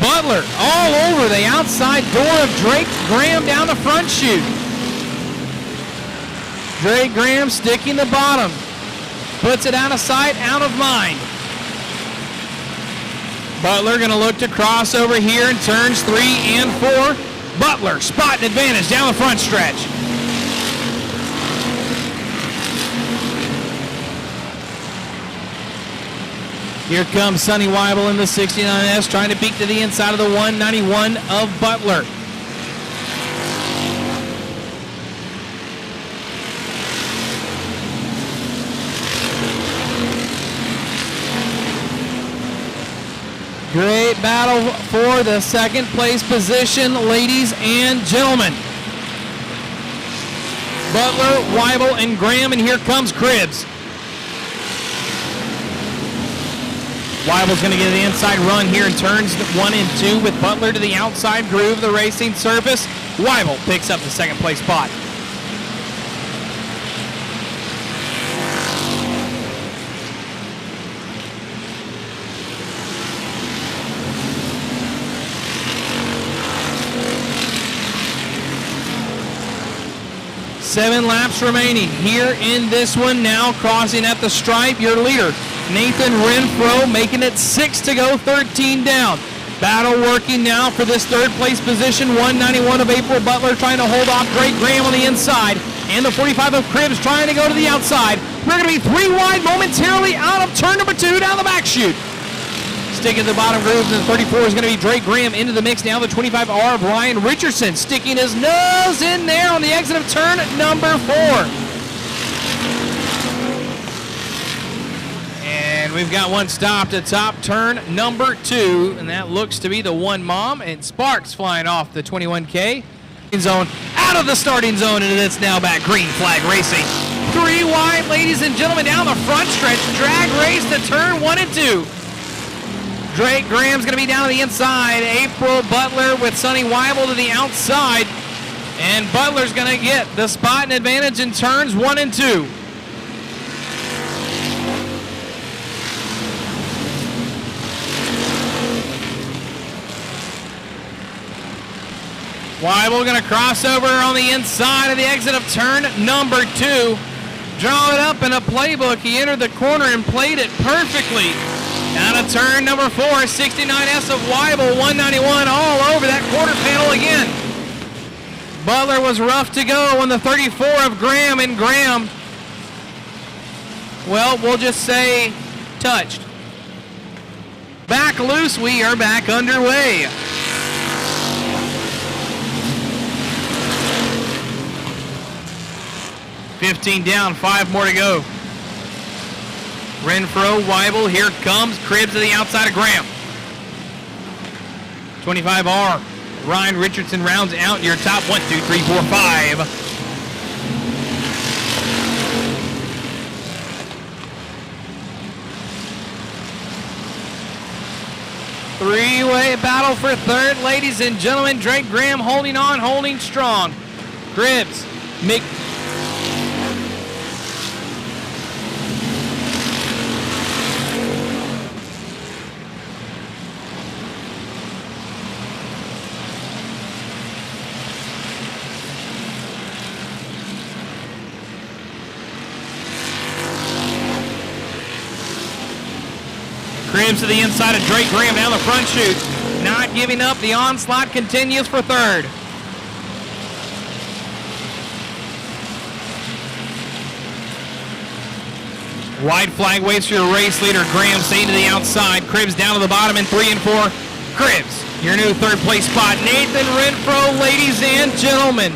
Butler all over the outside door of Drake Graham down the front chute. Drake Graham sticking the bottom. Puts it out of sight, out of mind. Butler going to look to cross over here in turns 3 and 4. Butler spotting advantage down the front stretch. Here comes Sonny Weibel in the 69S, trying to peek to the inside of the 191 of Butler. Great battle for the second place position, ladies and gentlemen. Butler, Weibel, and Graham, and here comes Cribbs. Weibel's going to get the inside run here in turns 1 and 2 with Butler to the outside groove of the racing surface. Weibel picks up the second place spot. Seven laps remaining here in this one. Now crossing at the stripe, your leader, Nathan Renfro, making it 6 to go, 13 down. Battle working now for this third place position. 191 of April Butler trying to hold off Drake Graham on the inside. And the 45 of Cribbs trying to go to the outside. We're going to be 3 wide momentarily out of turn number 2 down the back chute. Sticking to the bottom groove, and the 34 is going to be Drake Graham into the mix now. The 25R of Ryan Richardson sticking his nose in there on the exit of turn number 4. And And we've got one stopped at top turn number 2, and that looks to be the one mom, and Sparks flying off the 21K zone, out of the starting zone, and it's now back green flag racing. 3 wide, ladies and gentlemen, down the front stretch, drag race to turn 1 and 2. Drake Graham's going to be down to the inside. April Butler with Sonny Weibel to the outside, and Butler's going to get the spot and advantage in turns 1 and 2. Weibel going to cross over on the inside of the exit of turn number 2. Draw it up in a playbook. He entered the corner and played it perfectly. Out of turn number 4, 69S of Weibel, 191 all over that quarter panel again. Butler was rough to go on the 34 of Graham, and Graham, well, we'll just say touched. Back loose, we are back underway. $15 down, 5 more to go. Renfro, Weibel, here comes Cribbs to the outside of Graham. 25R, Ryan Richardson rounds out your top 1, 2, 3, 4, 5. Three-way battle for third, ladies and gentlemen. Drake Graham holding on, holding strong. Cribbs, Cribbs to the inside of Drake Graham down the front chute. Not giving up. The onslaught continues for third. White flag waits for your race leader. Graham staying to the outside. Cribbs down to the bottom in 3 and 4. Cribbs, your new third place spot. Nathan Renfro, ladies and gentlemen,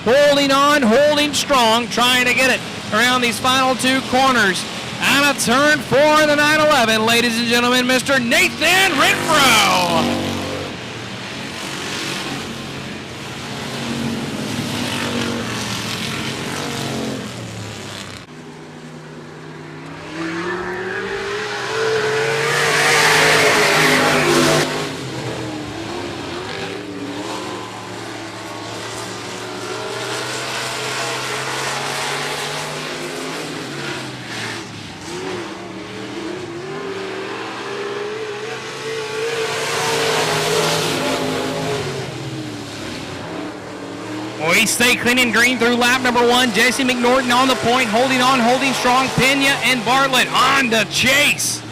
holding on, holding strong, trying to get it around these final 2 corners. Out of turn 4 in the 911, ladies and gentlemen, Mr. Nathan Renfro. We stay clean and green through lap number 1. Jesse McNorton on the point, holding on, holding strong. Pena and Bartlett on the chase.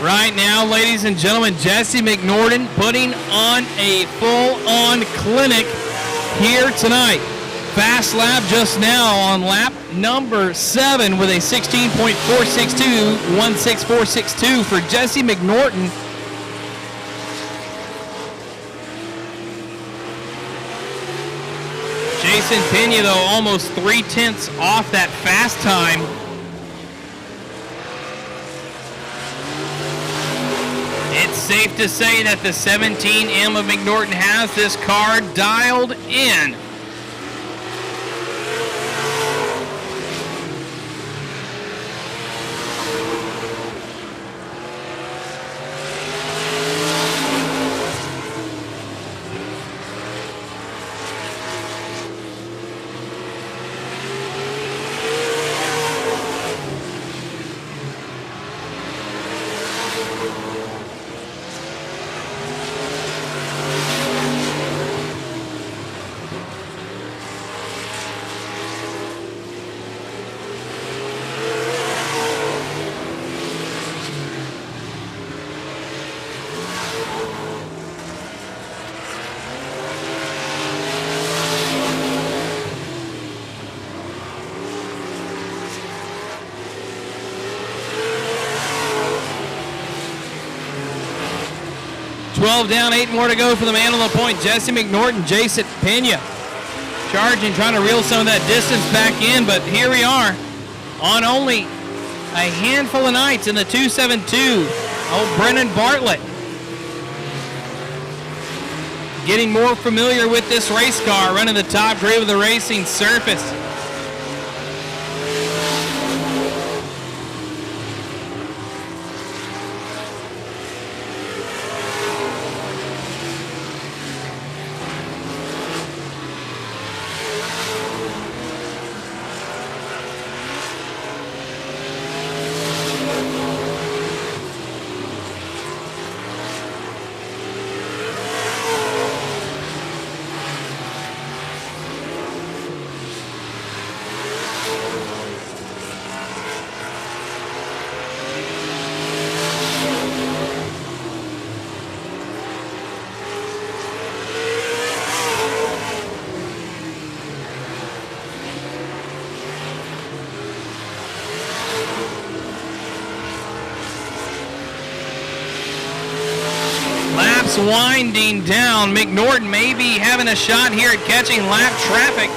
Right now, ladies and gentlemen, Jesse McNorton putting on a full-on clinic here tonight. Fast lap just now on lap number 7 with a 16.462, 16462 for Jesse McNorton. Jason Pena, though, almost 3/10 off that fast time. It's safe to say that the 17M of McNorton has this car dialed in. Down, 8 more to go for the man on the point. Jesse McNorton, Jason Pena charging, trying to reel some of that distance back in, but here we are on only a handful of nights in the 272. Oh, Brennan Bartlett getting more familiar with this race car, running the top grade of the racing surface. Winding down. McNorton may be having a shot here at catching lap traffic.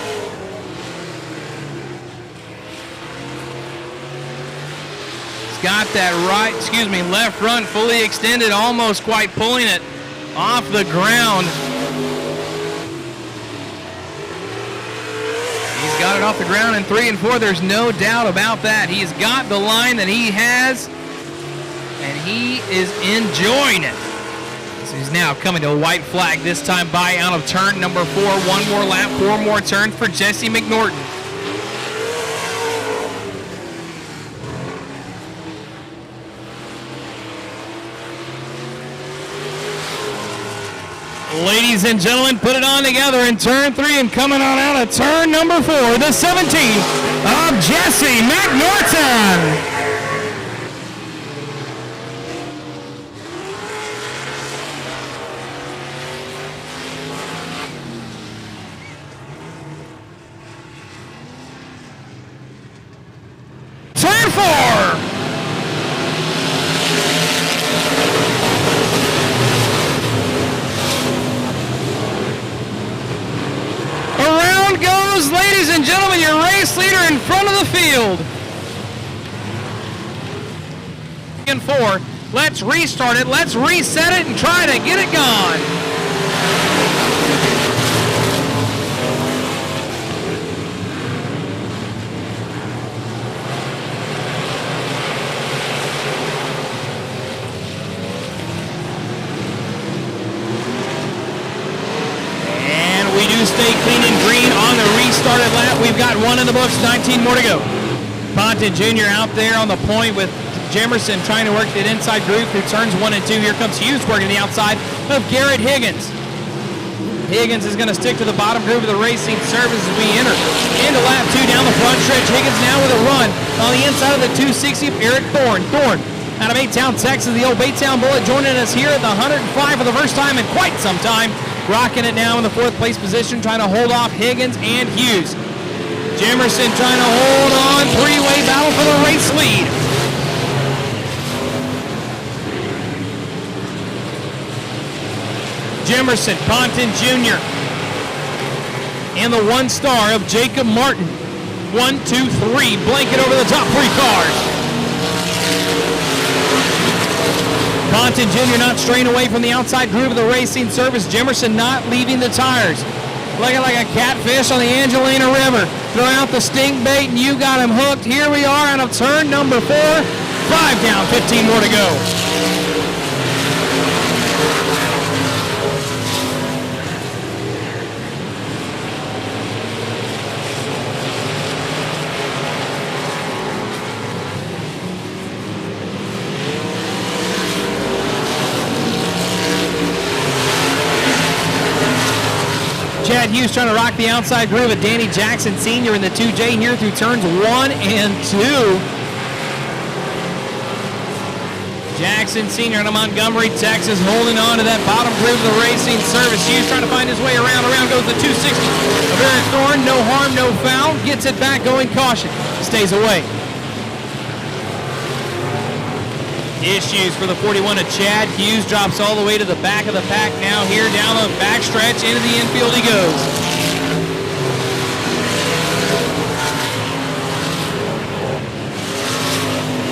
He's got that left front fully extended, almost quite pulling it off the ground. He's got it off the ground in 3 and 4. There's no doubt about that. He's got the line that he has, and he is enjoying it. He's now coming to a white flag, this time by out of turn number 4. One more lap, 4 more turns for Jesse McNorton. Ladies and gentlemen, put it on together in turn 3 and coming on out of turn number 4, the 17 of Jesse McNorton. Ladies and gentlemen, your race leader in front of the field. And 4. Let's restart it. Let's reset it and try to get it gone. Stay clean and green on the restarted lap. We've got 1 in the books, 19 more to go. Ponton Jr. out there on the point with Jemerson trying to work that inside group through turns 1 and 2. Here comes Hughes working the outside of Garrett Higgins. Higgins is going to stick to the bottom group of the racing service as we enter into lap 2 down the front stretch. Higgins now with a run on the inside of the 260 of Eric Thorne. Thorne out of Baytown, Texas, the old Baytown Bullet, joining us here at the 105 for the first time in quite some time. Rocking it now in the 4th place position, trying to hold off Higgins and Hughes. Jemerson trying to hold on, 3-way battle for the race lead. Jemerson, Ponton Jr. and the 1 star of Jacob Martin. 1, 2, 3, blanket over the top 3 cars. Ponton Jr. not straying away from the outside groove of the racing surface. Jimerson not leaving the tires. Looking like a catfish on the Angelina River. Throw out the stink bait and you got him hooked. Here we are out of turn number 4. 5 down, 15 more to go. Chad Hughes trying to rock the outside groove of Danny Jackson Sr. in the 2J here through turns 1 and 2. Jackson Sr. out of Montgomery, Texas, holding on to that bottom groove of the racing service. Hughes trying to find his way around. Around goes the 260 of Eric Thorne. No harm, no foul. Gets it back, going caution. Stays away. Issues for the 41 of Chad Hughes. Drops all the way to the back of the pack now here. Down the back stretch. Into the infield he goes.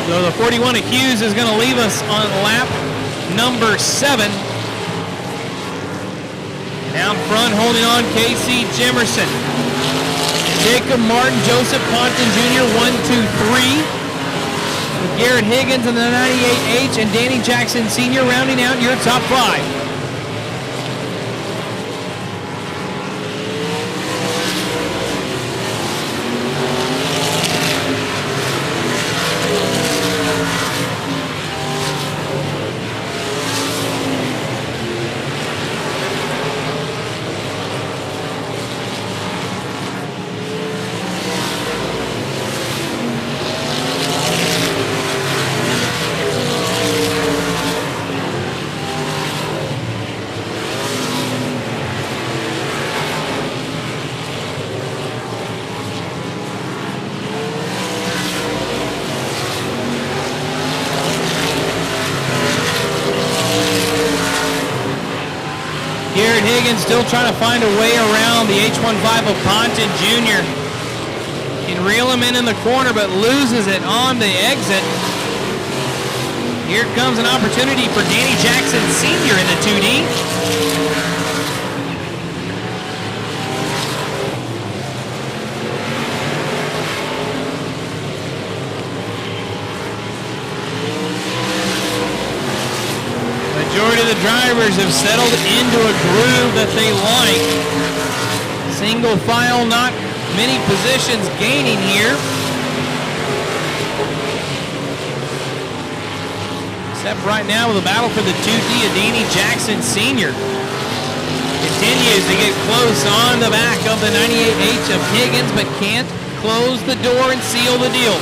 So the 41 of Hughes is going to leave us on lap number 7. Down front holding on Casey Jimerson. Jacob Martin, Joseph Ponton Jr. 1, 2, 3. With Garrett Higgins in the 98H and Danny Jackson Sr. rounding out your top 5. Garrett Higgins still trying to find a way around the H15 of Ponton Jr. Can reel him in the corner, but loses it on the exit. Here comes an opportunity for Danny Jackson Sr. in the 2D. Majority of the drivers have settled into a groove that they like. Single file, not many positions gaining here. Except right now with a battle for the 2D of Danny Jackson Sr. Continues to get close on the back of the 98H of Higgins, but can't close the door and seal the deal.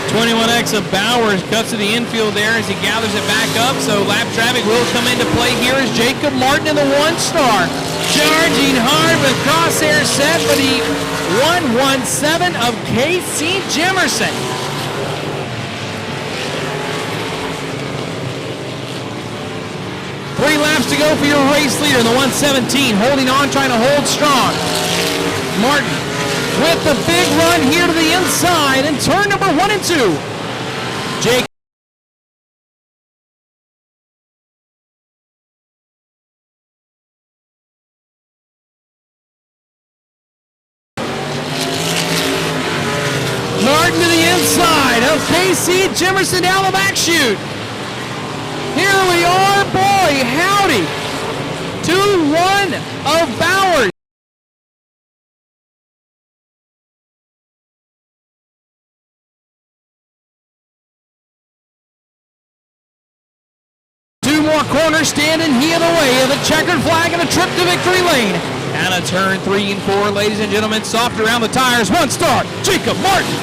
21X of Bowers cuts to the infield there as he gathers it back up, so lap traffic will come into play. Here is Jacob Martin in the 1 star. Charging hard with crosshair set for the 117 of Casey Jimerson. Three laps to go for your race leader in the 117, holding on, trying to hold strong. Martin with the big run here to the inside in turn number 1 and 2. Jake. Martin to the inside of Casey Jimerson down the back chute. Here we are, boy, howdy. 2-1 of Bowers. More corners standing he in the way of the checkered flag and a trip to victory lane. And a turn 3 and 4, ladies and gentlemen, soft around the tires. 1 star, Jacob Martin.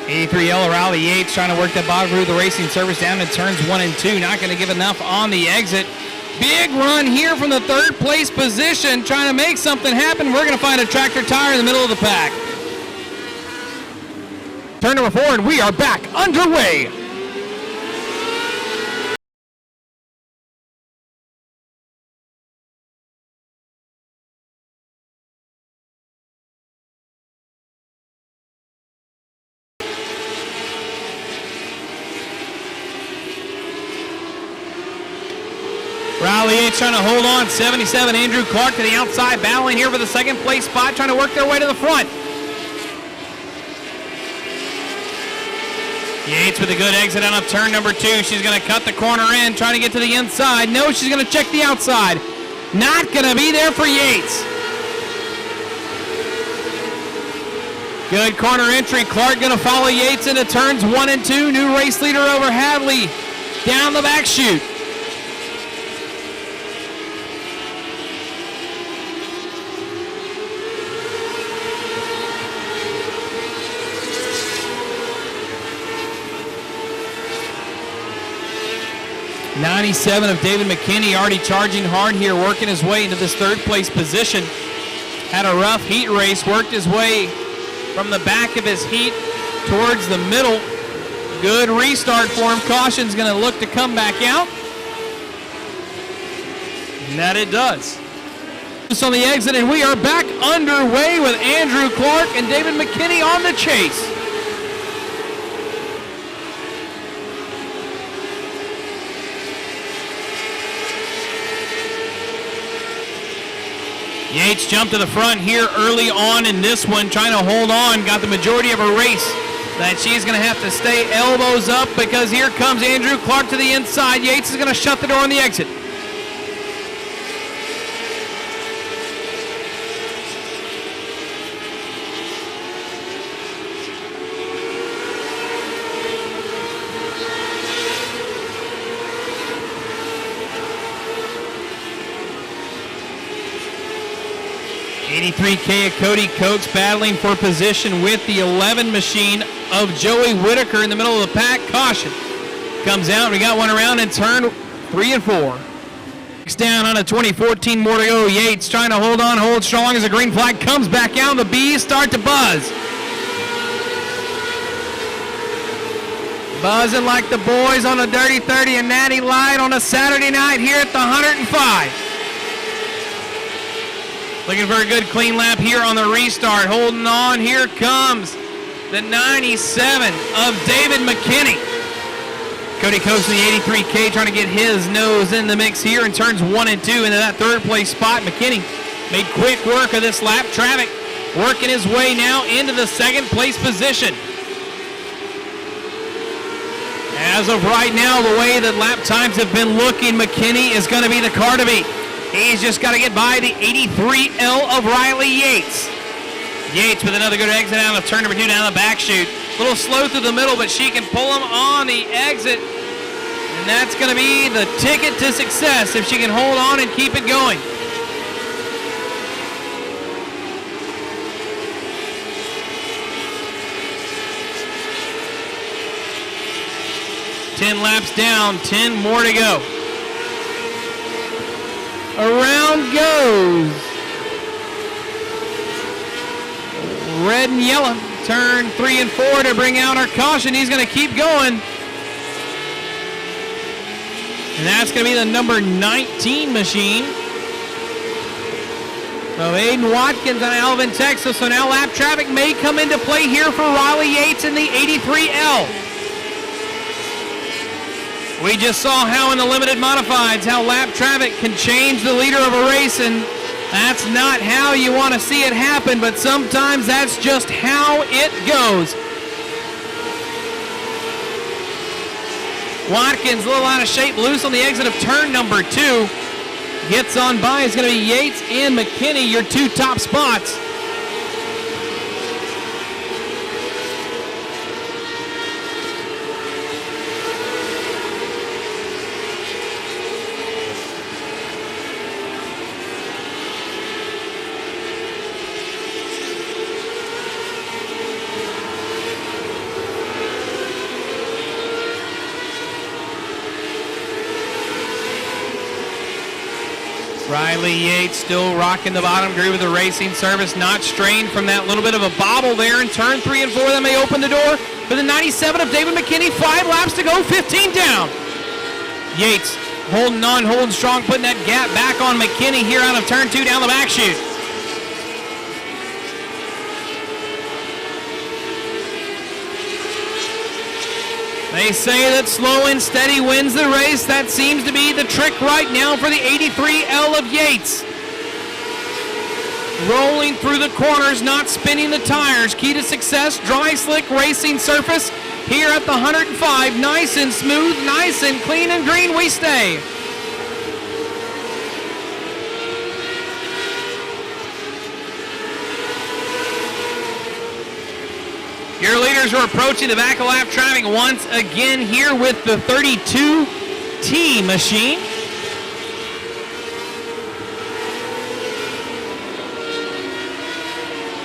83L Riley Yates trying to work that bottom through the racing service down in turns 1 and 2. Not going to give enough on the exit. Big run here from the third place position, trying to make something happen. We're going to find a tractor tire in the middle of the pack. Turn number 4, and we are back underway. Riley Yates trying to hold on. 77 Andrew Clark to the outside, battling here for the second place spot, trying to work their way to the front. Yates with a good exit out of turn number 2. She's going to cut the corner in, trying to get to the inside. No, she's going to check the outside. Not going to be there for Yates. Good corner entry. Clark going to follow Yates into turns 1 and 2. New race leader over Hadley. Down the back chute. '97 of David McKinney already charging hard here, working his way into this third place position. Had a rough heat race, worked his way from the back of his heat towards the middle. Good restart for him. Caution's going to look to come back out. And that it does. Just on the exit, and we are back underway with Andrew Clark and David McKinney on the chase. Yates jumped to the front here early on in this one, trying to hold on. Got the majority of her race that she's going to have to stay elbows up because here comes Andrew Clark to the inside. Yates is going to shut the door on the exit. '83K of Cody Coates battling for position with the 11 machine of Joey Whitaker in the middle of the pack. Caution comes out. We got one around in turn 3 and 4. Down on a 2014, more to go. Yates trying to hold on, hold strong as the green flag comes back out. The bees start to buzz. Buzzing like the boys on a Dirty 30 and Natty Light on a Saturday night here at the 105. Looking for a good clean lap here on the restart. Holding on. Here comes the 97 of David McKinney. Cody Coates in the 83K trying to get his nose in the mix here in turns 1 and 2 into that third place spot. McKinney made quick work of this lap traffic, working his way now into the second place position. As of right now, the way that lap times have been looking, McKinney is going to be the car to beat. He's just got to get by the 83L of Riley Yates. Yates with another good exit out of turn number 2 down the back chute. A little slow through the middle, but she can pull him on the exit. And that's going to be the ticket to success if she can hold on and keep it going. Ten laps down, 10 more to go. Around goes red and yellow. Turn 3 and 4 to bring out our caution. He's going to keep going. And that's going to be the number 19 machine of Aiden Watkins on Alvin, Texas. So now lap traffic may come into play here for Riley Yates in the 83L. We just saw how in the limited modifieds, how lap traffic can change the leader of a race, and that's not how you want to see it happen, but sometimes that's just how it goes. Watkins a little out of shape, loose on the exit of turn number 2. Gets on by, it's going to be Yates and McKinney, your 2 top spots. Riley Yates still rocking the bottom groove with the racing service, not strained from that little bit of a bobble there in turn 3 and 4. That may open the door for the 97 of David McKinney. 5 laps to go, 15 down. Yates holding on, holding strong, putting that gap back on McKinney here out of turn 2 down the back chute. They say that slow and steady wins the race. That seems to be the trick right now for the 83L of Yates. Rolling through the corners, not spinning the tires. Key to success, dry slick racing surface. Here at the 105, nice and smooth, nice and clean and green we stay. Your leaders are approaching the back of lap traffic once again here with the 32T machine.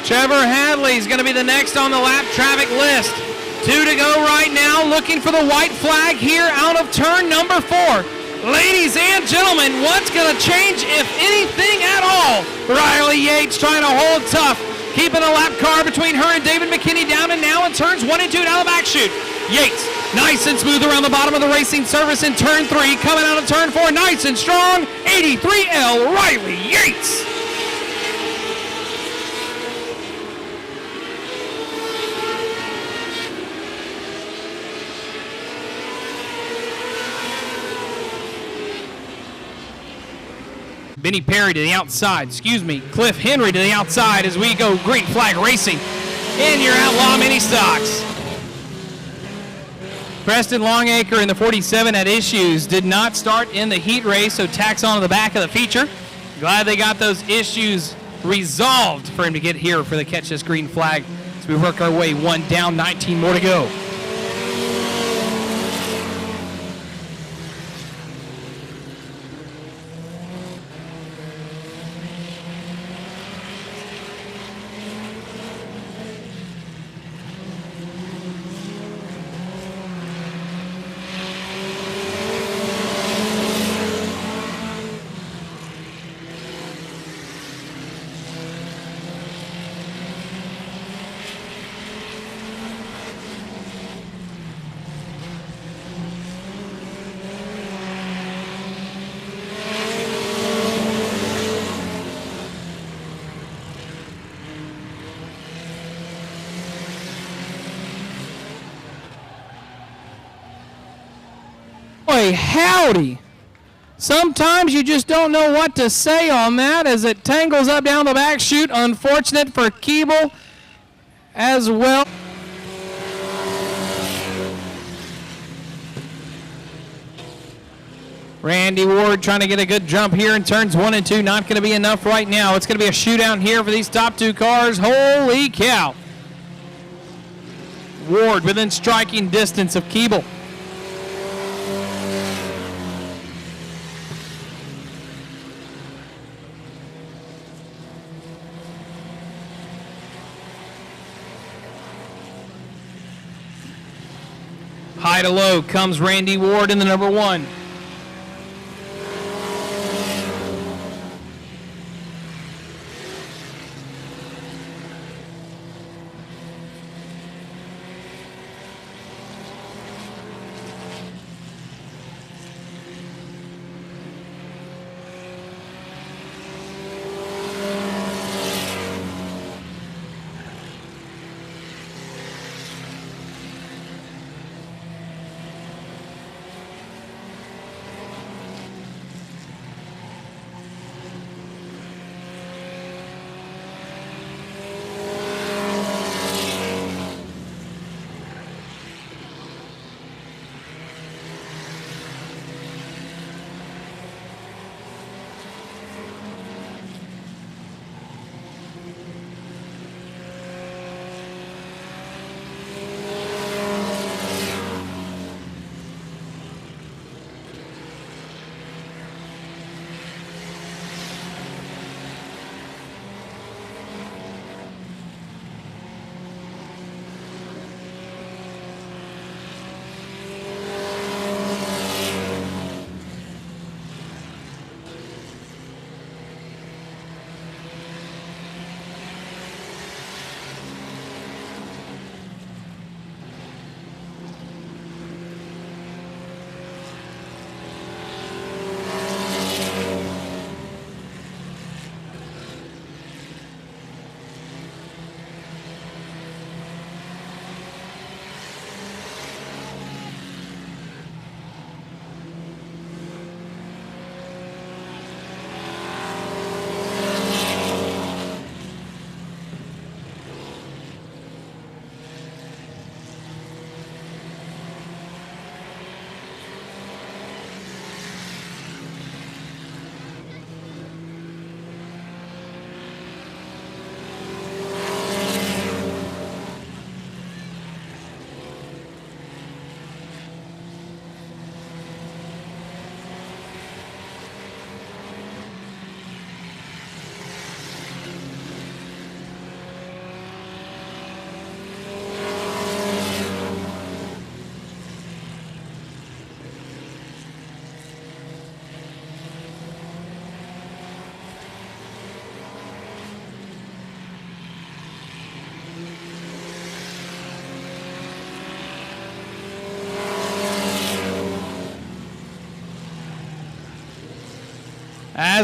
Trevor Hadley's going to be the next on the lap traffic list. 2 to go right now, looking for the white flag here out of turn number 4. Ladies and gentlemen, what's going to change, if anything at all? Riley Yates trying to hold tough, keeping a lap car between her and David McKinney down and now in turns 1 and 2 down the back chute. Yates, nice and smooth around the bottom of the racing surface in turn 3, coming out of turn 4, nice and strong. 83L Riley Yates. Benny Perry to the outside, Cliff Henry to the outside as we go green flag racing in your Outlaw Mini Stocks. Preston Longacre in the 47 had issues, did not start in the heat race, so tacks on to the back of the feature. Glad they got those issues resolved for him to get here for the Catch This Green Flag as we work our way 1 down, 19 more to go. Boy, howdy. Sometimes you just don't know what to say on that as it tangles up down the back chute. Unfortunate for Keeble as well. Randy Ward trying to get a good jump here in turns 1 and 2. Not going to be enough right now. It's going to be a shootout here for these top 2 cars. Holy cow. Ward within striking distance of Keeble. High to low comes Randy Ward in the number 1.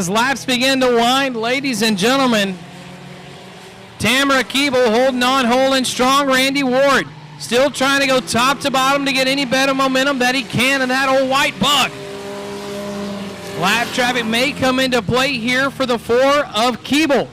as laps begin to wind, ladies and gentlemen, Tamara Keeble holding on, holding strong. Randy Ward still trying to go top to bottom to get any better momentum that he can in that old white bug. Lap traffic may come into play here for the 4 of Keeble.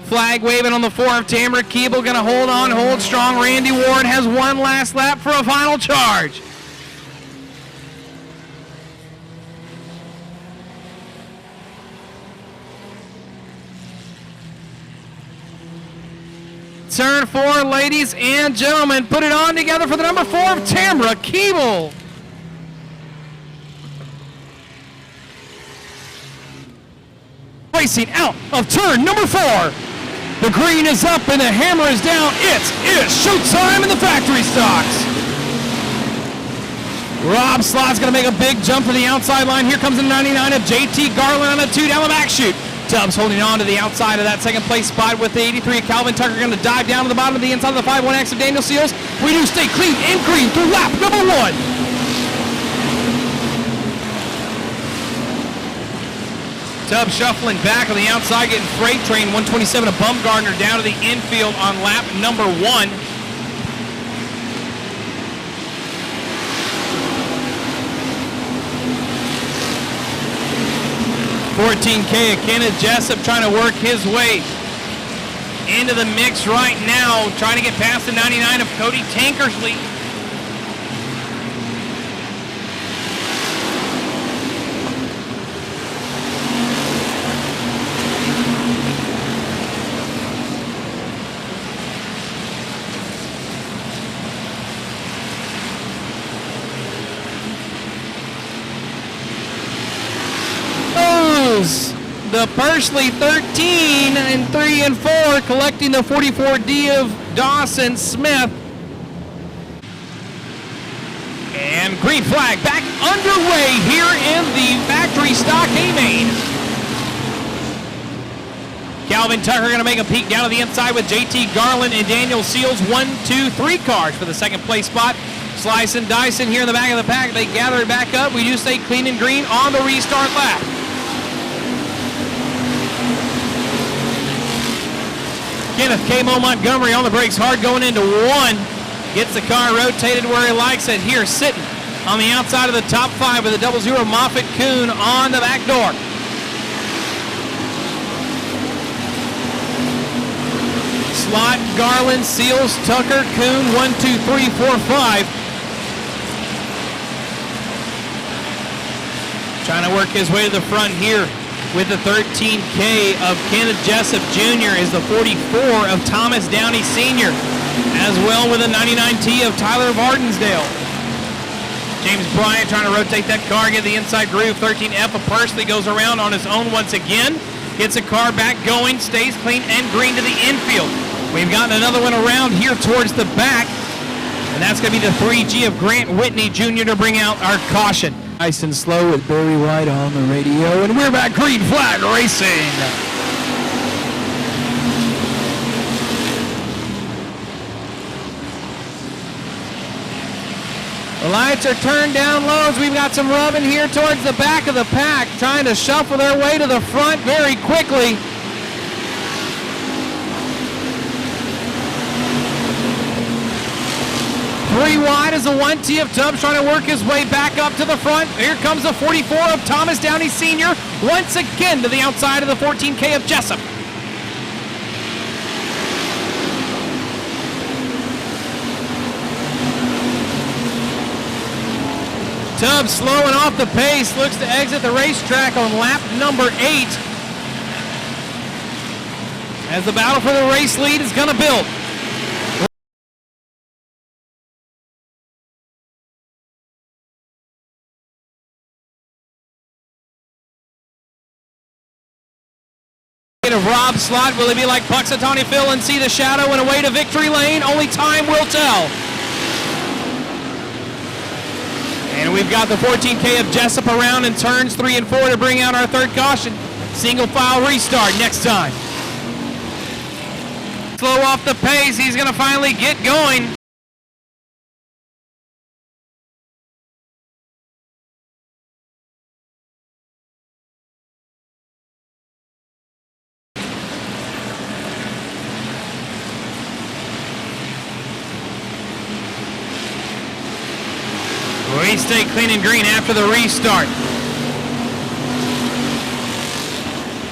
Flag waving on the 4 of Tamara Keeble, going to hold on, hold strong. Randy Ward has one last lap for a final charge. Turn 4, ladies and gentlemen. Put it on together for the number 4 of Tamara Keeble. Racing out of turn number 4. The green is up and the hammer is down. It is showtime in the factory stocks. Rob Slott's going to make a big jump to the outside line. Here comes the 99 of JT Garland on a 2 down the back chute. Tubbs holding on to the outside of that second place spot with the 83 of Calvin Tucker going to dive down to the bottom of the inside of the 5-1X of Daniel Seals. We do stay clean and green through lap number 1. Tubbs shuffling back on the outside, getting freight train 127 of Bumgardner down to the infield on lap number 1. $14K of Kenneth Jessup trying to work his way into the mix right now, trying to get past the 99 of Cody Tankersley. The Pursley 13 and 3 and 4 collecting the 44D of Dawson Smith. And green flag back underway here in the factory stock A-main. Calvin Tucker going to make a peek down to the inside with JT Garland and Daniel Seals. 1, 2, 3 cars for the second place spot. Slice and Dyson here in the back of the pack. They gather it back up. We do stay clean and green on the restart lap. Kenneth K-Mo Montgomery on the brakes hard going into 1. Gets the car rotated where he likes it. Here sitting on the outside of the top 5 with a 00 Moffitt Kuhn on the back door. Slot, Garland, Seals, Tucker, Kuhn, 1, 2, 3, 4, 5. Trying to work his way to the front here with the 13K of Kenneth Jessup Jr. is the 44 of Thomas Downey Sr. as well with a 99T of Tyler Vardensdale. James Bryant trying to rotate that car, get the inside groove. 13F of Pursley goes around on his own once again. Gets a car back going, stays clean and green to the infield. We've gotten another one around here towards the back. And that's going to be the 3G of Grant Whitney Jr. to bring out our caution. Nice and slow with Barry White on the radio. And we're back green flag racing. The lights are turned down low as we've got some rubbing here towards the back of the pack, trying to shuffle their way to the front very quickly. Three wide is the 1T of Tubbs trying to work his way back up to the front. Here comes the 44 of Thomas Downey Sr. once again to the outside of the 14K of Jessup. Tubbs slowing off the pace, looks to exit the racetrack on lap number 8. As the battle for the race lead is going to build. Of Rob Slott, will he be like Puxatawny Phil and see the shadow and away to victory lane? Only time will tell. And we've got the 14K of Jessup around in turns 3 and 4 to bring out our third caution. Single file restart next time. Slow off the pace, he's going to finally get going. We stay clean and green after the restart.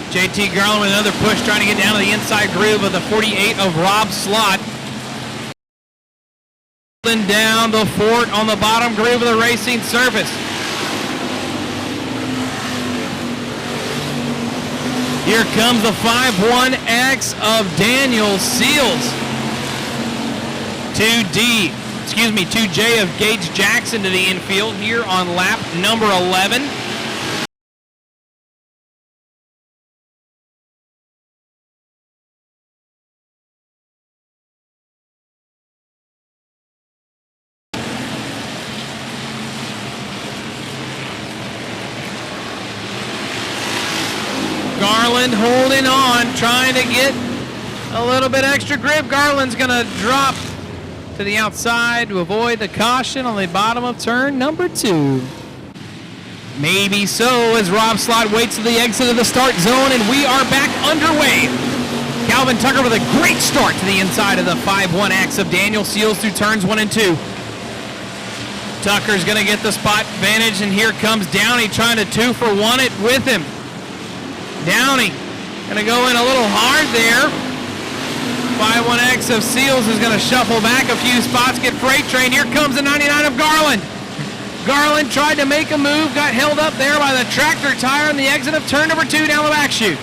JT Garland with another push trying to get down to the inside groove of the 48 of Rob Slott. Down the fort on the bottom groove of the racing surface. Here comes the 5-1X of Daniel Seals. 2J of Gage Jackson to the infield here on lap number 11. Garland holding on, trying to get a little bit extra grip. Garland's going to drop to the outside to avoid the caution on the bottom of turn number 2. Maybe so, as Rob Slott waits to the exit of the start zone, and we are back underway. Calvin Tucker with a great start to the inside of the 5-1X of Daniel Seals through turns 1 and 2. Tucker's going to get the spot advantage, and here comes Downey trying to 2-for-1 it with him. Downey going to go in a little hard there. 5-1X of Seals is going to shuffle back a few spots, get freight train. Here comes the 99 of Garland. Garland tried to make a move, got held up there by the tractor tire on the exit of turn number 2 down the back chute.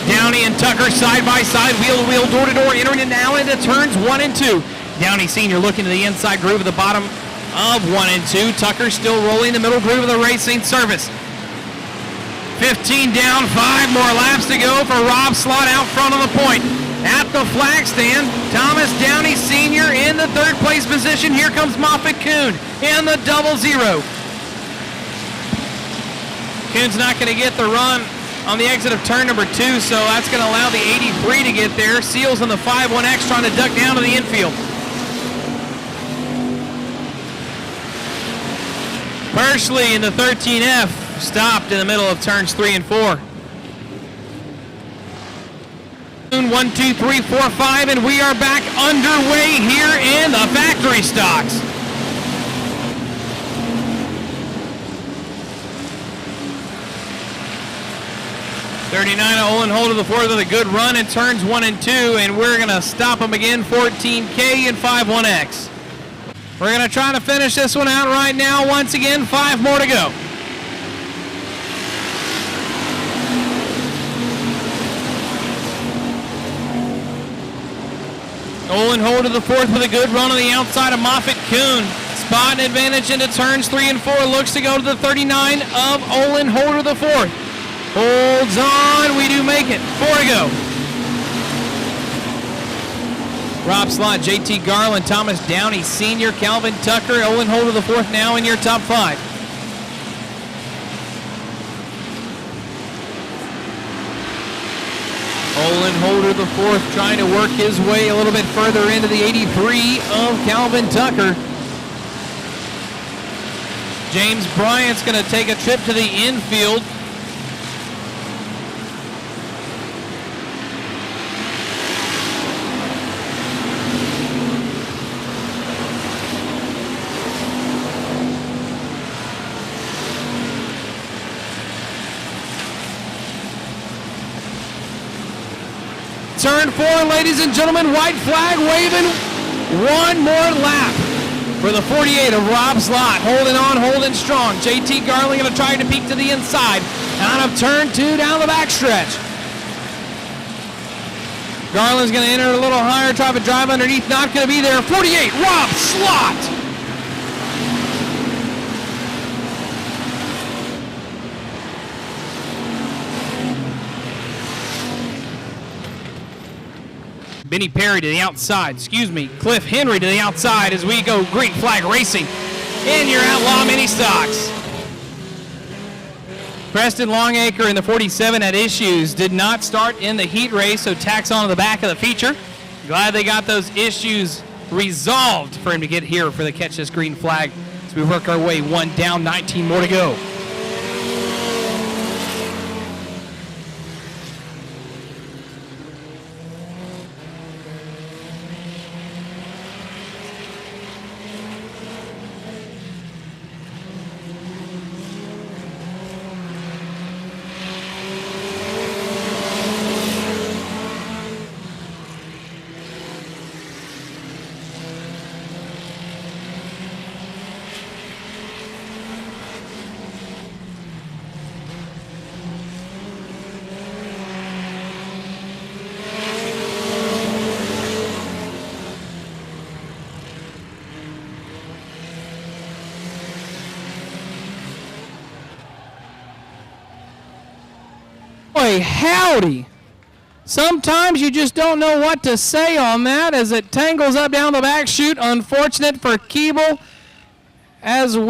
Downey and Tucker side by side, wheel to wheel, door to door, entering now into turns 1 and 2. Downey Sr. looking to the inside groove of the bottom of 1 and 2. Tucker still rolling the middle groove of the racing surface. 15 down, 5 more laps to go for Rob Slott out front on the point. At the flag stand, Thomas Downey Sr. in the third place position. Here comes Moffitt Kuhn in the 00. Kuhn's not going to get the run on the exit of turn number 2, so that's going to allow the 83 to get there. Seals on the 5-1X trying to duck down to the infield. Persley in the 13F. Stopped in the middle of turns 3 and 4. 1, 2, 3, 4, 5, and we are back underway here in the factory stocks. '39 Olin Holder the 4th with a good run in turns 1 and 2, and we're going to stop him again. 14K and 5-1X. We're going to try to finish this one out right now. Once again, 5 more to go. Olin Holder the 4th with a good run on the outside of Moffitt Kuhn. Spot advantage into turns 3 and 4. Looks to go to the 39 of Olin Holder the 4th. Holds on. We do make it. 4 to go. Rob Slott, JT Garland, Thomas Downey Sr., Calvin Tucker, Olin Holder the 4th now in your top 5. Olin Holder the fourth trying to work his way a little bit further into the 83 of Calvin Tucker. James Bryant's going to take a trip to the infield. Turn 4, ladies and gentlemen, white flag waving. One more lap for the 48 of Rob Slott. Holding on, holding strong. JT Garland going to try to peek to the inside. Out of turn 2 down the backstretch. Garland's going to enter a little higher, try to drive underneath. Not going to be there. 48, Rob Slott. Benny Perry to the outside, Cliff Henry to the outside as we go green flag racing in your Outlaw Mini Stocks. Preston Longacre in the 47 had issues, did not start in the heat race, so tacks on to the back of the feature. Glad they got those issues resolved for him to get here for the Catch This Green Flag as we work our way one down, 19 more to go. Boy, howdy. Sometimes you just don't know what to say on that as it tangles up down the back chute. Unfortunate for Keeble as well.